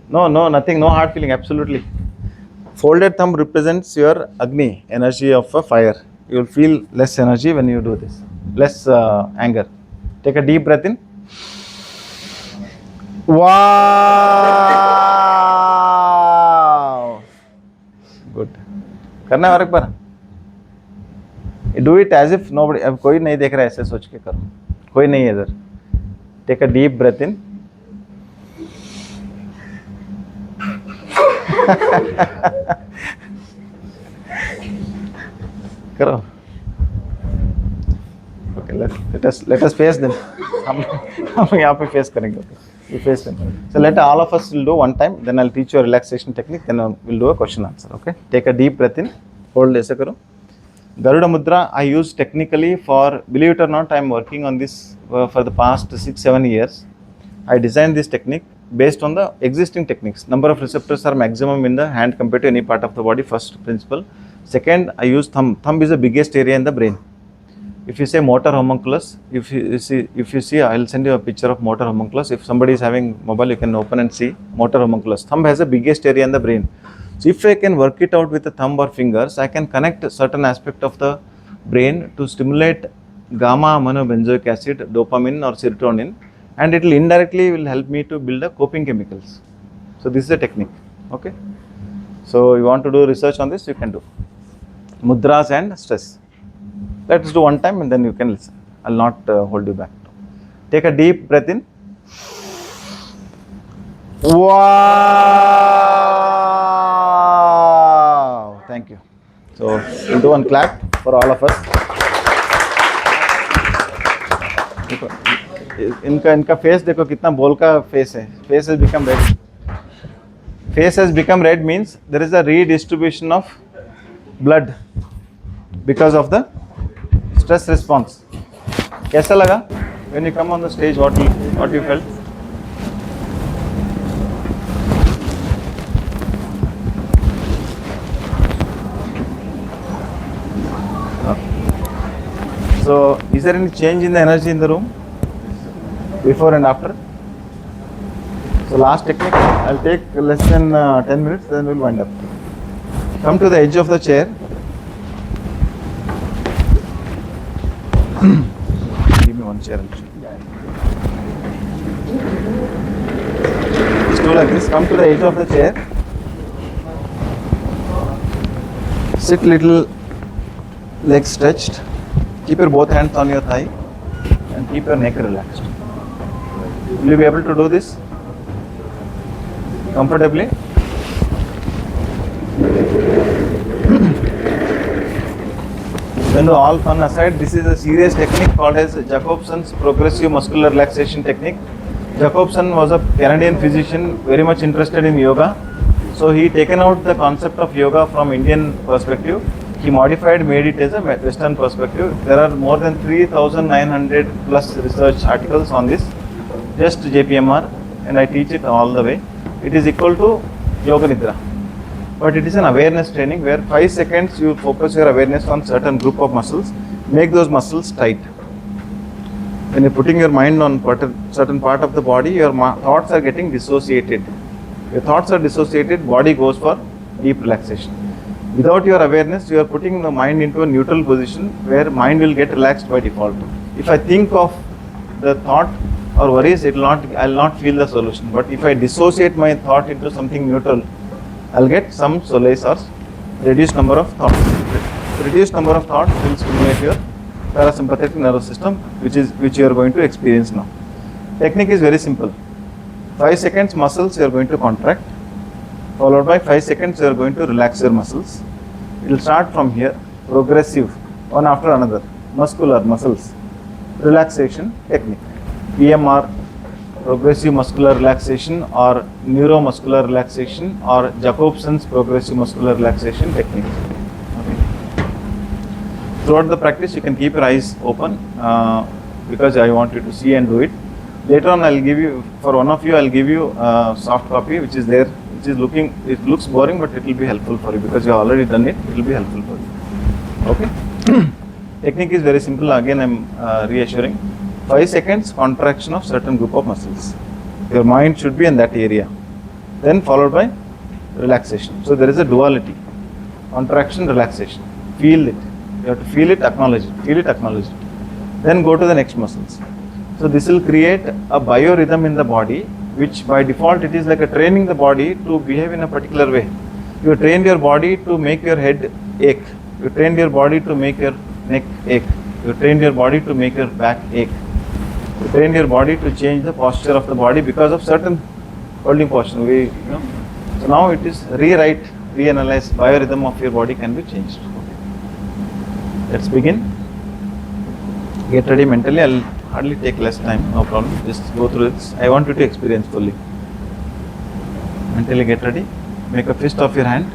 No, nothing, no hard feeling, absolutely. Folded thumb represents your Agni, energy of a fire. You will feel less energy when you do this, less anger. Take a deep breath in. Wow! Good. करना है और एक बार. Do it as if nobody, अब कोई नहीं देख रहा है, ऐसे सोच के करो. कोई नहीं है इधर. Take a deep breath in. करो. Okay, let us face them. हम यहाँ पे face करेंगे. Okay, we face them. So let all of us will do one time. Then I'll teach you a relaxation technique. Then we'll do a question answer. Okay. Take a deep breath in. Hold ऐसे करो. Garuda Mudra I use technically for, believe it or not, I am working on this for the past 6-7 years. I designed this technique based on the existing techniques. Number of receptors are maximum in the hand compared to any part of the body, first principle. Second, I use thumb. Thumb is the biggest area in the brain. If you say motor homunculus, if you see, I'll send you a picture of motor homunculus. If somebody is having mobile, you can open and see motor homunculus. Thumb has the biggest area in the brain. So if I can work it out with the thumb or fingers, I can connect a certain aspect of the brain to stimulate gamma aminobenzoic acid, dopamine or serotonin, and it will indirectly help me to build the coping chemicals. So this is a technique. Okay. So you want to do research on this, you can do. Mudras and stress. Let us do one time and then you can listen. I'll not hold you back. Take a deep breath in. Wow! Thank you. So we'll do one clap for all of us. इनका face देखो कितना बोल का face है. Face has become red. Face has become red means there is a redistribution of blood because of the stress response. कैसा लगा? When you come on the stage, what you felt? So, is there any change in the energy in the room? Before and after? So last technique, I'll take less than 10 minutes, then we'll wind up. Come to the edge of the chair. Give me one chair. Just do like this. Come to the edge of the chair. Sit little, legs stretched. Keep your both hands on your thigh and keep your neck relaxed. Will you be able to do this comfortably? When all fun aside, this is a serious technique called as Jacobson's progressive muscular relaxation technique. Jacobson was a Canadian physician very much interested in yoga. So he taken out the concept of yoga from Indian perspective. He modified, made it as a Western perspective. There are more than 3,900 plus research articles on this, just JPMR, and I teach it all the way. It is equal to Yoga Nidra. But it is an awareness training where 5 seconds you focus your awareness on certain group of muscles, make those muscles tight. When you're putting your mind on certain part of the body, your thoughts are getting dissociated. Your thoughts are dissociated, body goes for deep relaxation. Without your awareness, you are putting the mind into a neutral position where mind will get relaxed by default. If I think of the thought or worries, I'll not feel the solution. But if I dissociate my thought into something neutral, I'll get some solace or reduced number of thoughts. Reduced number of thoughts will stimulate your parasympathetic nervous system, which you are going to experience now. Technique is very simple. 5 seconds muscles you are going to contract, followed by 5 seconds you are going to relax your muscles. It will start from here, progressive, one after another, muscular muscles, relaxation technique, PMR, progressive muscular relaxation, or neuromuscular relaxation, or Jacobson's progressive muscular relaxation technique. Okay. Throughout the practice you can keep your eyes open because I want you to see and do it. Later on I'll give you, for one of you I'll give you a soft copy which is there, which is it looks boring but it will be helpful for you because you have already done it, it will be helpful for you. Okay. Technique is very simple, again I'm reassuring. 5 seconds contraction of certain group of muscles. Your mind should be in that area. Then followed by relaxation. So there is a duality. Contraction, relaxation. Feel it. You have to feel it, acknowledge it. Feel it, acknowledge it. Then go to the next muscles. So this will create a biorhythm in the body, which by default it is like a training the body to behave in a particular way. You trained your body to make your head ache. You trained your body to make your neck ache. You trained your body to make your back ache. You trained your body to change the posture of the body because of certain holding posture. So now it is rewrite, reanalyze, biorhythm of your body can be changed. Okay. Let's begin. Get ready mentally. I'll hardly take less time, no problem. Just go through this. I want you to experience fully. Mentally get ready. Make a fist of your hand.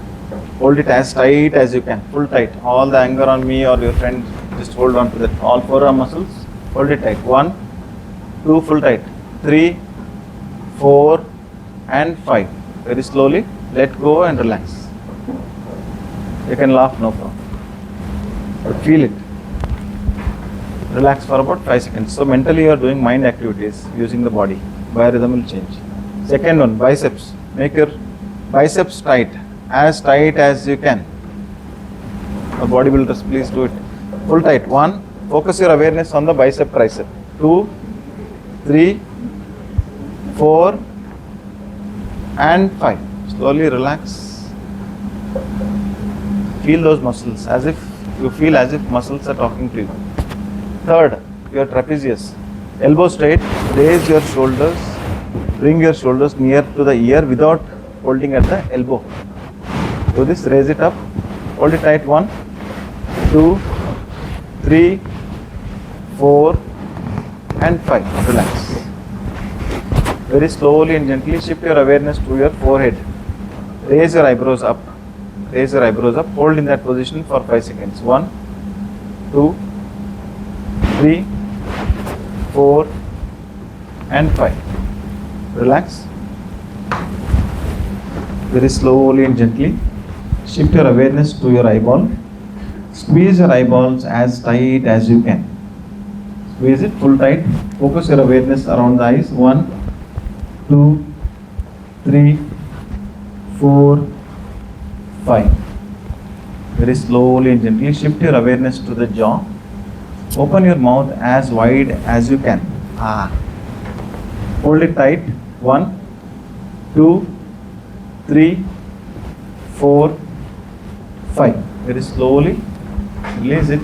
Hold it as tight as you can. Full tight. All the anger on me or your friend, just hold on to that. All forearm muscles. Hold it tight. 1, 2, full tight. 3, 4, and 5. Very slowly. Let go and relax. You can laugh, no problem. But feel it. Relax for about 5 seconds. So mentally you are doing mind activities using the body. Biorhythm will change. Second one, biceps. Make your biceps tight as you can. The bodybuilders, please do it. Full tight. 1, focus your awareness on the bicep tricep. 2, 3, 4, and 5. Slowly relax. Feel those muscles as if you feel as if muscles are talking to you. Third, your trapezius. Elbow straight, raise your shoulders, bring your shoulders near to the ear without holding at the elbow. Do this, raise it up, hold it tight. 1, 2, 3, 4, and 5. Relax. Very slowly and gently shift your awareness to your forehead. Raise your eyebrows up. Raise your eyebrows up. Hold in that position for 5 seconds. 1, 2, 3, 4, and 5. Relax. Very slowly and gently shift your awareness to your eyeball. Squeeze your eyeballs as tight as you can. Squeeze it full tight. Focus your awareness around the eyes. 1, 2, 3, 4, 5. Very slowly and gently shift your awareness to the jaw. Open your mouth as wide as you can. Hold it tight. 1, 2, 3, 4, 5. Very slowly release it.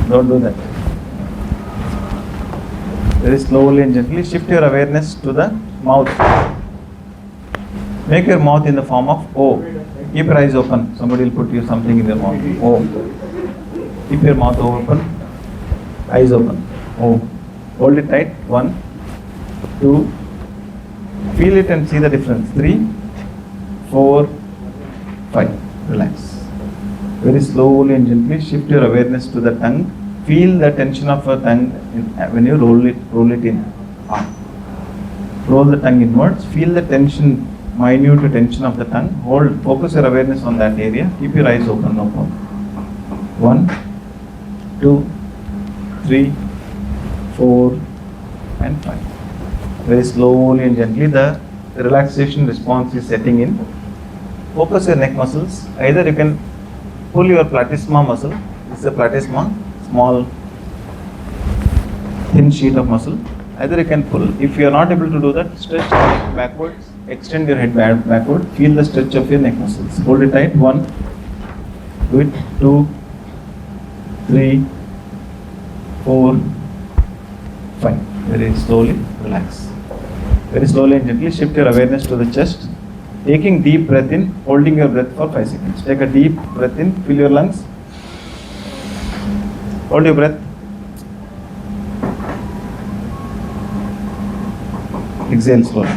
Don't do that. Very slowly and gently shift your awareness to the mouth. Make your mouth in the form of O. Keep your eyes open. Somebody will put you something in your mouth. O. Keep your mouth open. Eyes open. O. Hold it tight. 1, 2. Feel it and see the difference. 3, 4, 5. Relax. Very slowly and gently shift your awareness to the tongue. Feel the tension of your tongue when you roll it in. Roll the tongue inwards. Feel the tension, minute tension of the tongue. Hold. Focus your awareness on that area. Keep your eyes open. No problem. 1, 2, 3, 4, and 5. Very slowly and gently the relaxation response is setting in. Focus your neck muscles. Either you can pull your platysma muscle. This is a platysma, small thin sheet of muscle. Either you can pull. If you are not able to do that, stretch your neck backwards. Extend your head backward. Feel the stretch of your neck muscles. Hold it tight. 1, do it. 2, 3, 4, 5. Very slowly relax. Very slowly and gently shift your awareness to the chest. Taking deep breath in, holding your breath for 5 seconds. Take a deep breath in, fill your lungs. Hold your breath. Exhale slowly.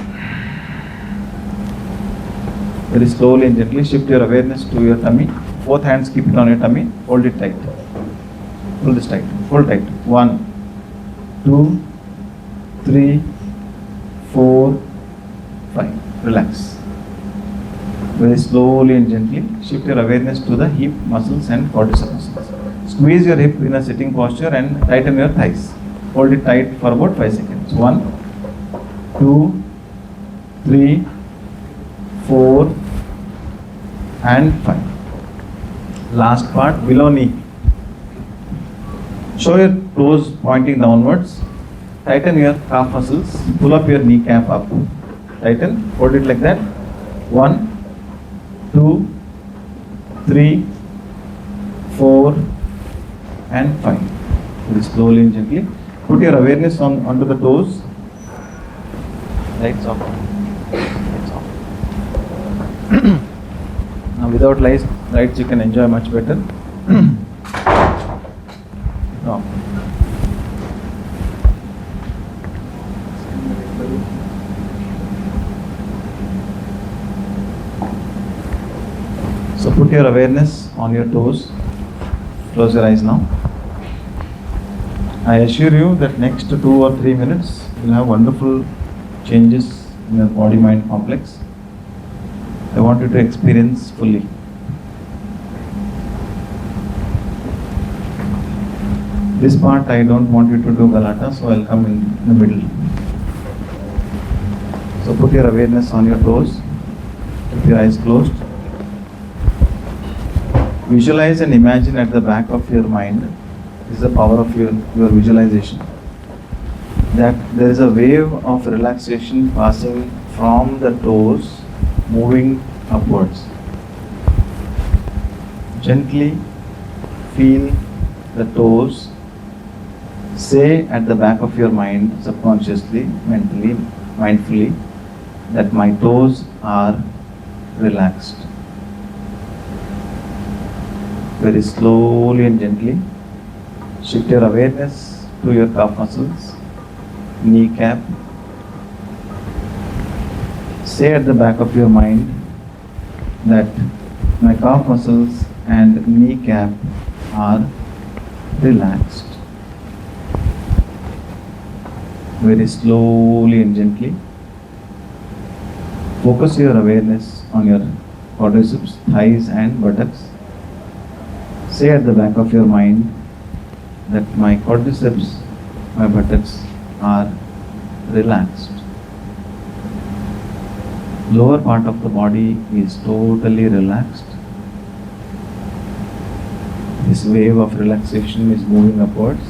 Very slowly and gently shift your awareness to your tummy. Both hands keep it on your tummy. Hold it tight. Hold this tight. Hold tight. 1, 2, 3, 4, 5. Relax. Very slowly and gently shift your awareness to the hip muscles and quadricep muscles. Squeeze your hip in a sitting posture and tighten your thighs. Hold it tight for about 5 seconds. 1, 2, 3, 4, and 5. Last part, below knee. Show your toes pointing downwards. Tighten your calf muscles. Pull up your kneecap up. Tighten. Hold it like that. 1, 2, 3, 4, and 5. Very slowly and gently. Put your awareness onto the toes. Lights off. Lights off. Now without lights you can enjoy much better. No. So put your awareness on your toes. Close your eyes now. I assure you that next 2 or 3 minutes you'll have wonderful changes in your body-mind complex. I want you to experience fully. This part I don't want you to do galata, so I'll come in the middle. So put your awareness on your toes. Keep your eyes closed. Visualize and imagine at the back of your mind. This is the power of your visualization. That there is a wave of relaxation passing from the toes, moving upwards. Gently feel the toes. Say at the back of your mind, subconsciously, mentally, mindfully, that my toes are relaxed. Very slowly and gently shift your awareness to your calf muscles, kneecap. Say at the back of your mind that my calf muscles and kneecap are relaxed. Very slowly and gently focus your awareness on your quadriceps, thighs and buttocks. Say at the back of your mind that my quadriceps My buttocks are relaxed. Lower part of the body is totally relaxed. This wave of relaxation is moving upwards.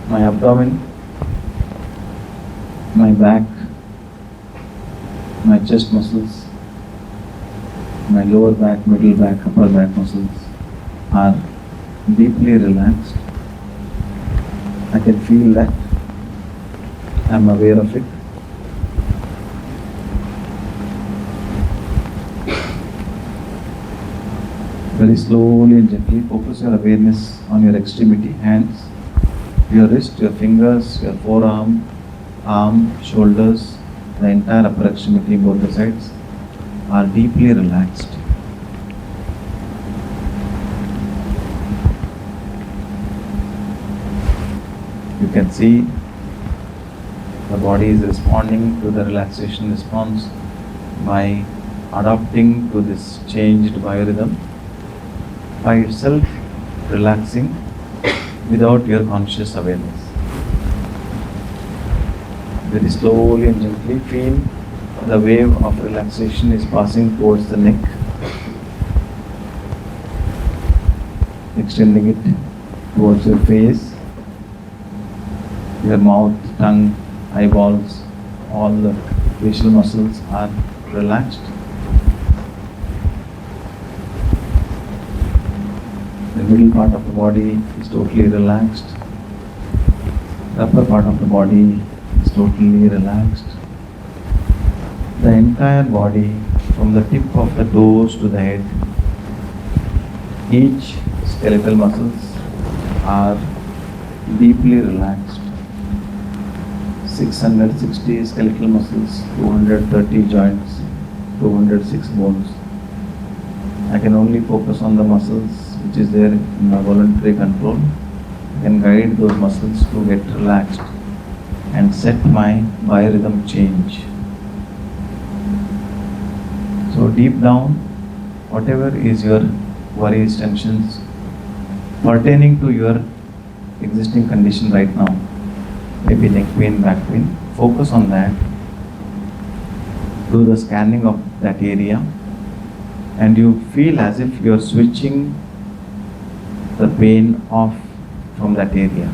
My abdomen, my back, my chest muscles, my lower back, middle back, upper back muscles are deeply relaxed. I can feel that. I am aware of it. Very slowly and gently focus your awareness on your extremity, hands, your wrist, your fingers, your forearm, arm, shoulders, the entire upper extremity, both the sides are deeply relaxed. You can see the body is responding to the relaxation response by adapting to this changed biorhythm, by itself relaxing without your conscious awareness. Very slowly and gently feel the wave of relaxation is passing towards the neck, extending it towards your face, your mouth, tongue, eyeballs, all the facial muscles are relaxed. The middle part of the body is totally relaxed. The upper part of the body is totally relaxed. The entire body, from the tip of the toes to the head, each skeletal muscles are deeply relaxed. 660 skeletal muscles, 230 joints, 206 bones. I can only focus on the muscles which is there in my voluntary control. I can guide those muscles to get relaxed and set my biorhythm change. So deep down, whatever is your worries, tensions pertaining to your existing condition right now, maybe neck pain, back pain, focus on that. Do the scanning of that area and you feel as if you are switching the pain off from that area.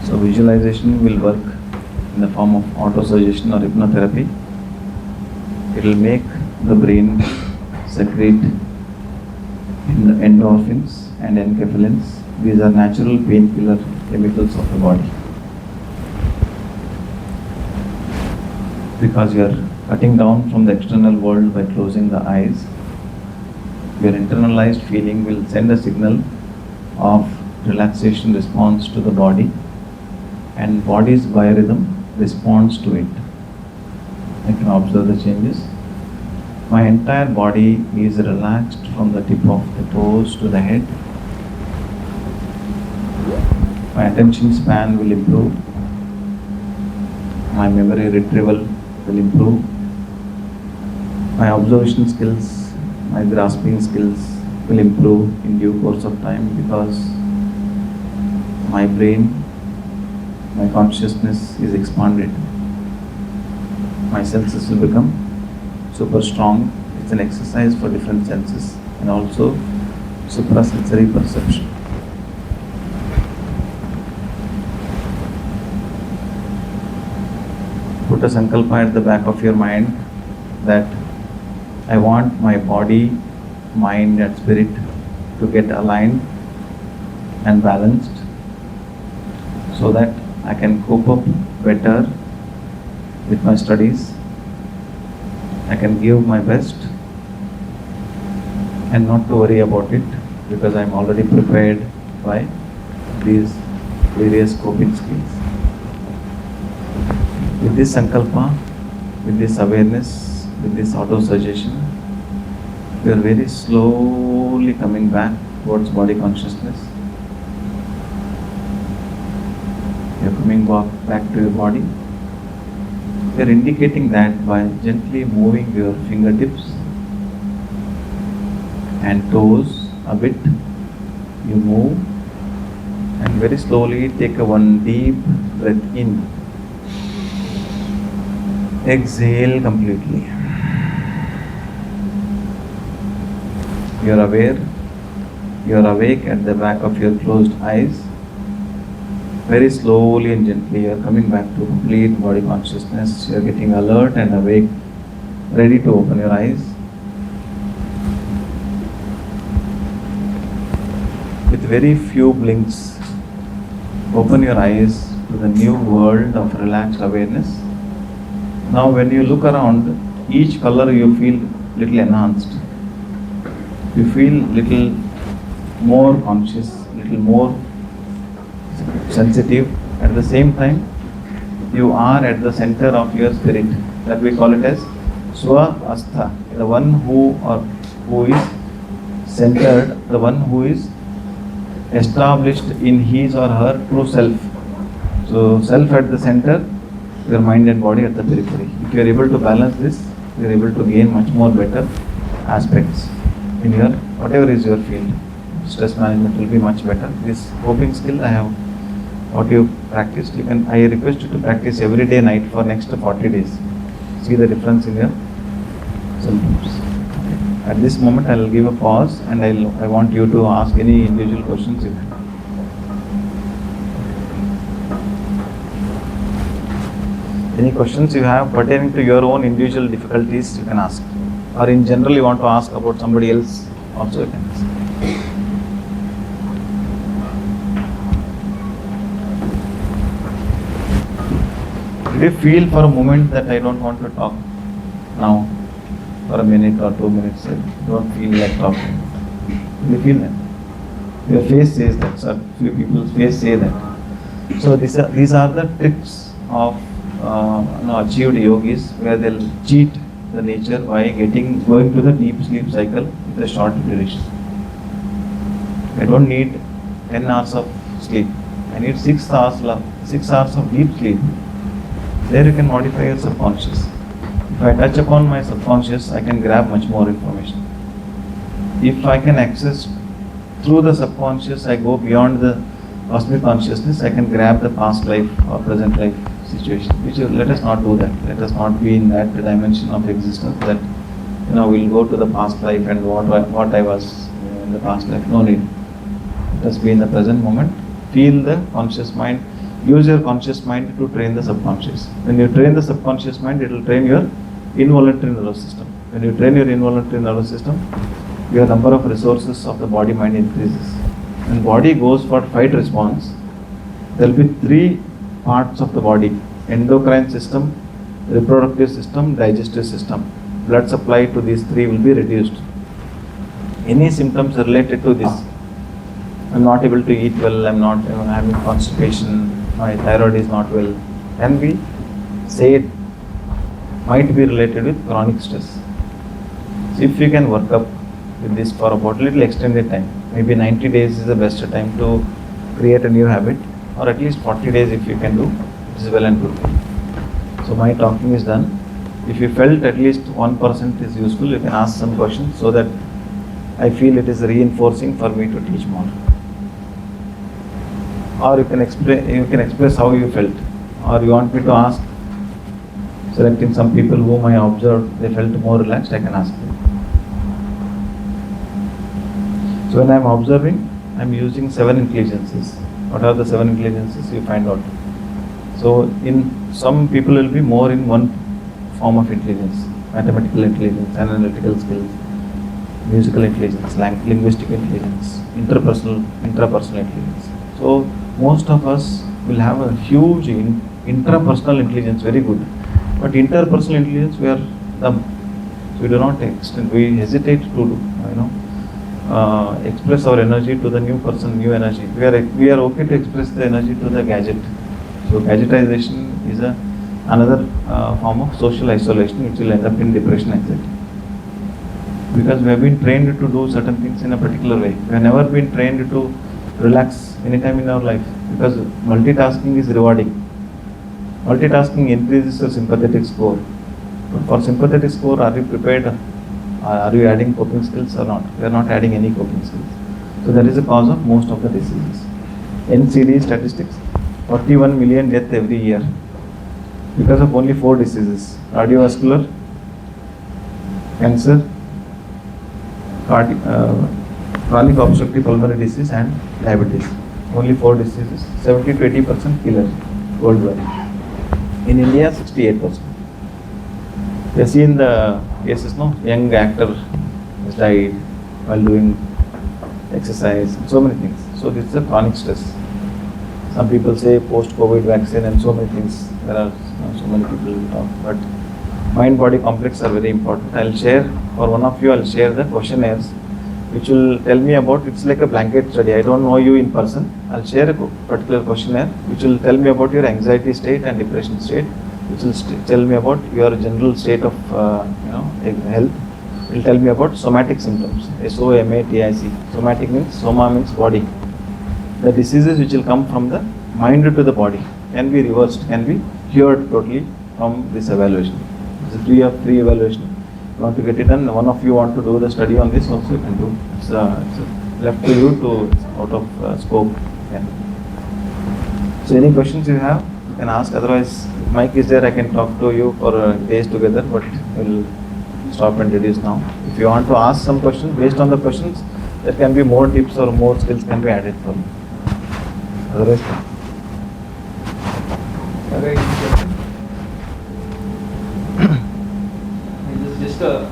So visualization will work in the form of auto-suggestion or hypnotherapy. It will make the brain secrete endorphins and enkephalins. These are natural painkiller chemicals of the body. Because you are cutting down from the external world by closing the eyes, your internalized feeling will send a signal of relaxation response to the body, and body's biorhythm responds to it. I can observe the changes. My entire body is relaxed from the tip of the toes to the head. My attention span will improve. My memory retrieval will improve. My observation skills, my grasping skills will improve in due course of time, because my brain, my consciousness is expanded. My senses will become super strong. It's an exercise for different senses and also suprasensory perception. Put a sankalpa at the back of your mind that I want my body, mind and spirit to get aligned and balanced so that I can cope up better with my studies. I can give my best and not to worry about it, because I am already prepared by these various coping skills. With this sankalpa, with this awareness, with this auto-suggestion, you are very slowly coming back towards body consciousness. You are coming back to your body. You are indicating that by gently moving your fingertips and toes a bit, You move and very slowly take a one deep breath in. Exhale completely. You are aware, you are awake at the back of your closed eyes. Very slowly and gently you are coming back to complete body consciousness. You are getting alert and awake, ready to open your eyes. With very few blinks, open your eyes to the new world of relaxed awareness. Now when you look around, each color you feel little enhanced. You feel little more conscious, little more sensitive. At the same time, you are at the center of your spirit. That we call it as Swa Astha, the one who is centered, the one who is established in his or her true self. So self at the center, your mind and body at the periphery. If you are able to balance this, you are able to gain much more better aspects in your whatever is your field. Stress management will be much better. This coping skill I have what you practiced. I request you to practice every day night for next 40 days. See the difference in your symptoms. Okay. At this moment I will give a pause and I want you to ask any individual questions you have. Any questions you have pertaining to your own individual difficulties, you can ask. Or in general you want to ask about somebody else, also you can ask. Did you feel for a moment that I don't want to talk now? For a minute or 2 minutes, I don't feel like talking. Did you feel that? Your face says that, sir. Few people's face say that. So these are the tricks of achieved yogis, where they'll cheat the nature by going to the deep sleep cycle with a short duration. I don't need 10 hours of sleep. I need 6 hours of deep sleep. There you can modify your subconscious. If I touch upon my subconscious, I can grab much more information. If I can access through the subconscious, I go beyond the cosmic consciousness, I can grab the past life or present life situation. Let us not do that. Let us not be in that dimension of existence that we'll go to the past life and what I was in the past life. No need. Let us be in the present moment. Feel the conscious mind. Use your conscious mind to train the subconscious. When you train the subconscious mind, it will train your involuntary nervous system. When you train your involuntary nervous system, your number of resources of the body mind increases. When body goes for fight response, there will be 3 parts of the body: endocrine system, reproductive system, digestive system. Blood supply to these 3 will be reduced. Any symptoms related to this, I'm not able to eat well, I'm having constipation, my thyroid is not well, can be said, might be related with chronic stress. So if you can work up with this for about little extended time, maybe 90 days is the best time to create a new habit, or at least 40 days if you can do, it is well and good. So my talking is done. If you felt at least 1% is useful, you can ask some questions so that I feel it is reinforcing for me to teach more. Or you can express how you felt, or you want me to ask, selecting some people whom I observed, they felt more relaxed, I can ask them. So when I am observing, I am using 7 intelligences. What are the 7 intelligences? You find out. So in some people will be more in one form of intelligence: mathematical intelligence, analytical skills, musical intelligence, linguistic intelligence, intrapersonal intelligence. So most of us will have a huge intrapersonal intelligence, very good. But interpersonal intelligence, we are dumb. So we do not extend, we hesitate to express our energy to the new person, new energy. We are okay to express the energy to the gadget. So gadgetization is another form of social isolation, which will end up in depression, anxiety. Because we have been trained to do certain things in a particular way. We have never been trained to relax anytime in our life, because multitasking is rewarding. Multitasking increases your sympathetic score. But for sympathetic score, are you prepared? Are you adding coping skills or not? We are not adding any coping skills. So that is the cause of most of the diseases. NCD statistics, 41 million deaths every year because of only 4 diseases: cardiovascular, cancer, chronic obstructive pulmonary disease and diabetes. Only 4 diseases, 70 to 80% killer worldwide. In India, 68%. We have seen the cases, no? Young actor has died while doing exercise, so many things. So this is a chronic stress. Some people say post-COVID vaccine and so many things. There are so many people talk, but mind-body complex are very important. I'll share, for one of you, I'll share the questionnaires which will tell me about, it's like a blanket study. I don't know you in person. I'll share a particular questionnaire which will tell me about your anxiety state and depression state, which will tell me about your general state of health. It will tell me about somatic symptoms, SOMATIC. Somatic means, soma means body. The diseases which will come from the mind to the body can be reversed, can be cured totally from this evaluation. It's a free evaluation. You want to get it done, one of you want to do the study on this also, you can do. It's left to you to, it's out of scope. Yeah. So any questions you have, you can ask. Otherwise, mic is there, I can talk to you for days together, but we'll stop and reduce now. If you want to ask some questions, based on the questions, there can be more tips or more skills can be added for you. Otherwise, Okay, this is just a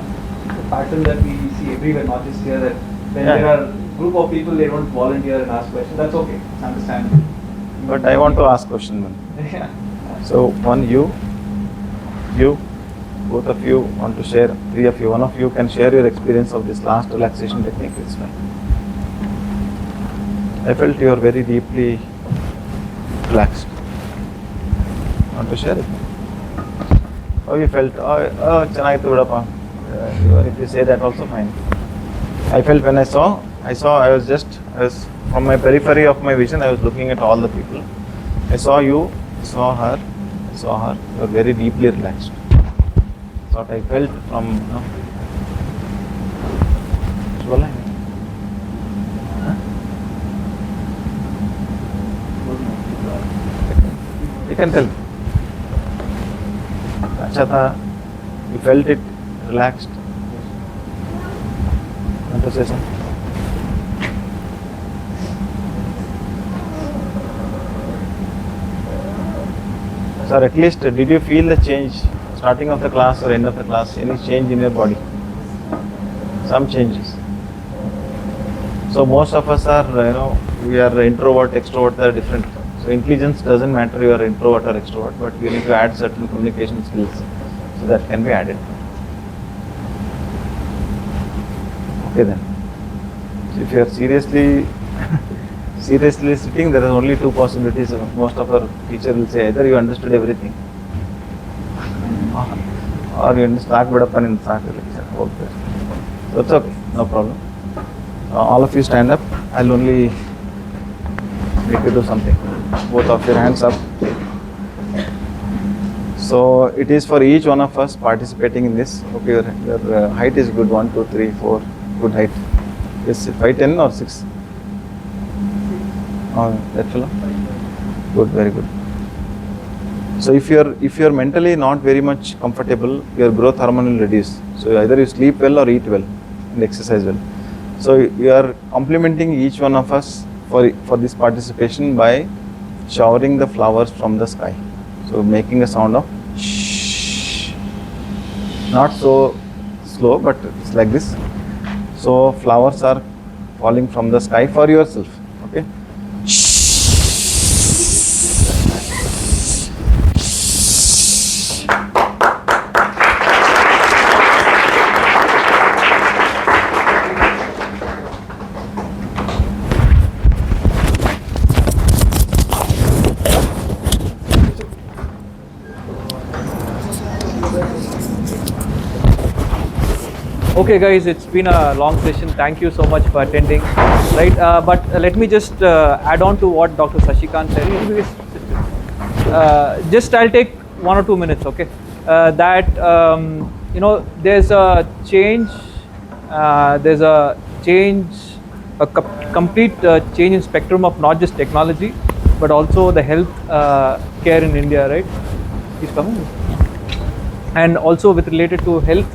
pattern that we see everywhere, not just here, that when Yeah. there are group of people, they don't volunteer and ask questions. That's okay, it's understandable. but I want to ask question one. Yeah. So one you, both of you want to share, 3 of you, one of you can share your experience of this last relaxation technique. It's fine. I felt you are very deeply relaxed. Want to share it? How you felt? Chennaitu vidappa. Even if you say that also fine. I felt when I was from my periphery of my vision, I was looking at all the people. I saw you, saw her, you were very deeply relaxed. That's what I felt from, बोला है? हाँ? You can tell. अच्छा था, you felt it, relaxed. Want to say something? Sir, at least did you feel the change starting of the class or end of the class? Any change in your body? Some changes. So most of us are, we are introvert, extrovert, they are different. So intelligence doesn't matter you are introvert or extrovert, but you need to add certain communication skills. So that can be added. Okay then. So if you are seriously sitting, there are only 2 possibilities. Most of our teacher will say either you understood everything or you start vidappan in start lecture. Okay. So it's okay, no problem. All of you stand up. I'll only make you do something. Both of your hands up. So it is for each one of us participating in this. Okay, your height is good. 1, 2, 3, 4. Good height. Yes, 5, 10 or 6. Oh, that fellow? Good, very good. So if you're mentally not very much comfortable, your growth hormone will reduce. So either you sleep well or eat well and exercise well. So you are complimenting each one of us for this participation by showering the flowers from the sky. So making a sound of shh. Not so slow, but it's like this. So flowers are falling from the sky for yourself. Okay. Okay guys, it's been a long session. Thank you so much for attending. Right, but let me just add on to what Dr. Sashikant said. Just I'll take 1 or 2 minutes, okay? There's a change a complete change in spectrum of not just technology, but also the health care in India, right? He's coming. And also with related to health,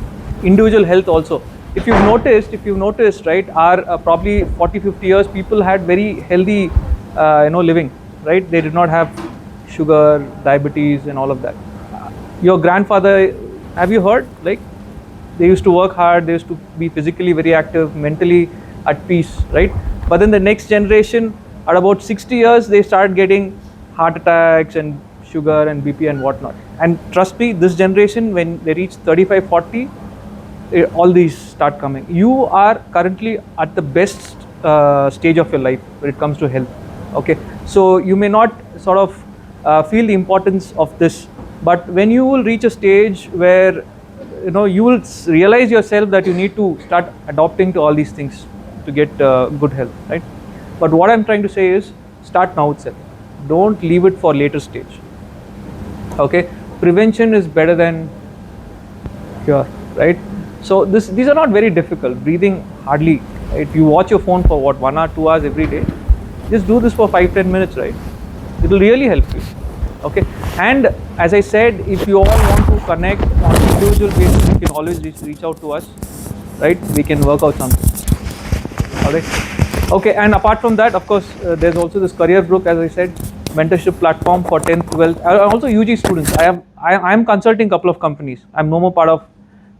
individual health also. If you've noticed, right, our probably 40-50 years, people had very healthy, living, right? They did not have sugar, diabetes, and all of that. Your grandfather, have you heard? Like, they used to work hard, they used to be physically very active, mentally at peace, right? But then the next generation, at about 60 years, they start getting heart attacks and sugar and BP and whatnot. And trust me, this generation, when they reach 35, 40, all these start coming. You are currently at the best stage of your life when it comes to health. Okay, so you may not sort of feel the importance of this, but when you will reach a stage where you will realize yourself that you need to start adopting to all these things to get good health, right? But what I'm trying to say is, start now itself. Don't leave it for later stage. Okay, prevention is better than cure, right? So these are not very difficult. Breathing, hardly. If you watch your phone for what, 1 hour, 2 hours every day, just do this for 5-10 minutes, right? It will really help you. Okay, and as I said, if you all want to connect on individual basis, you can always reach out to us, right? We can work out something. All right. Okay, and apart from that, of course, there's also this career group, as I said, mentorship platform for 10th, 12th, also UG students. I am consulting a couple of companies. I'm no more part of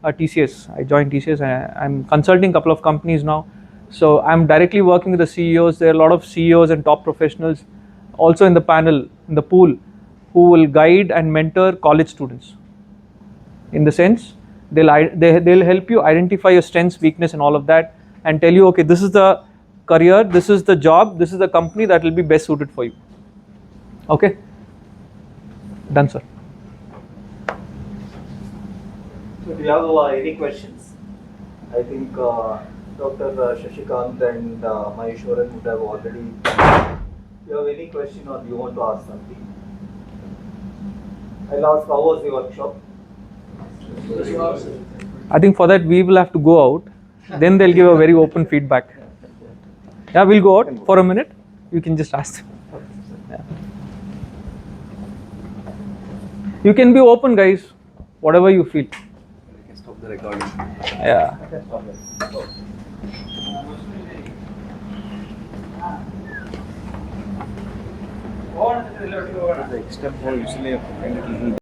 TCS. I joined TCS. I'm consulting a couple of companies now. So I'm directly working with the CEOs. There are a lot of CEOs and top professionals also in the panel, in the pool, who will guide and mentor college students. In the sense, they'll help you identify your strengths, weakness, and all of that, and tell you, okay, this is the career, this is the job, this is the company that will be best suited for you. Okay, done, sir. So do you have any questions? I think Dr. Shashikant and Maheshwaran would have already. Do you have any question or do you want to ask something? I'll ask, how was the workshop? I think for that we will have to go out. Then they'll give a very open feedback. Yeah, we'll go out for a minute. You can just ask them. Yeah. You can be open, guys. Whatever you feel. We can stop the recording. Yeah. The extra usually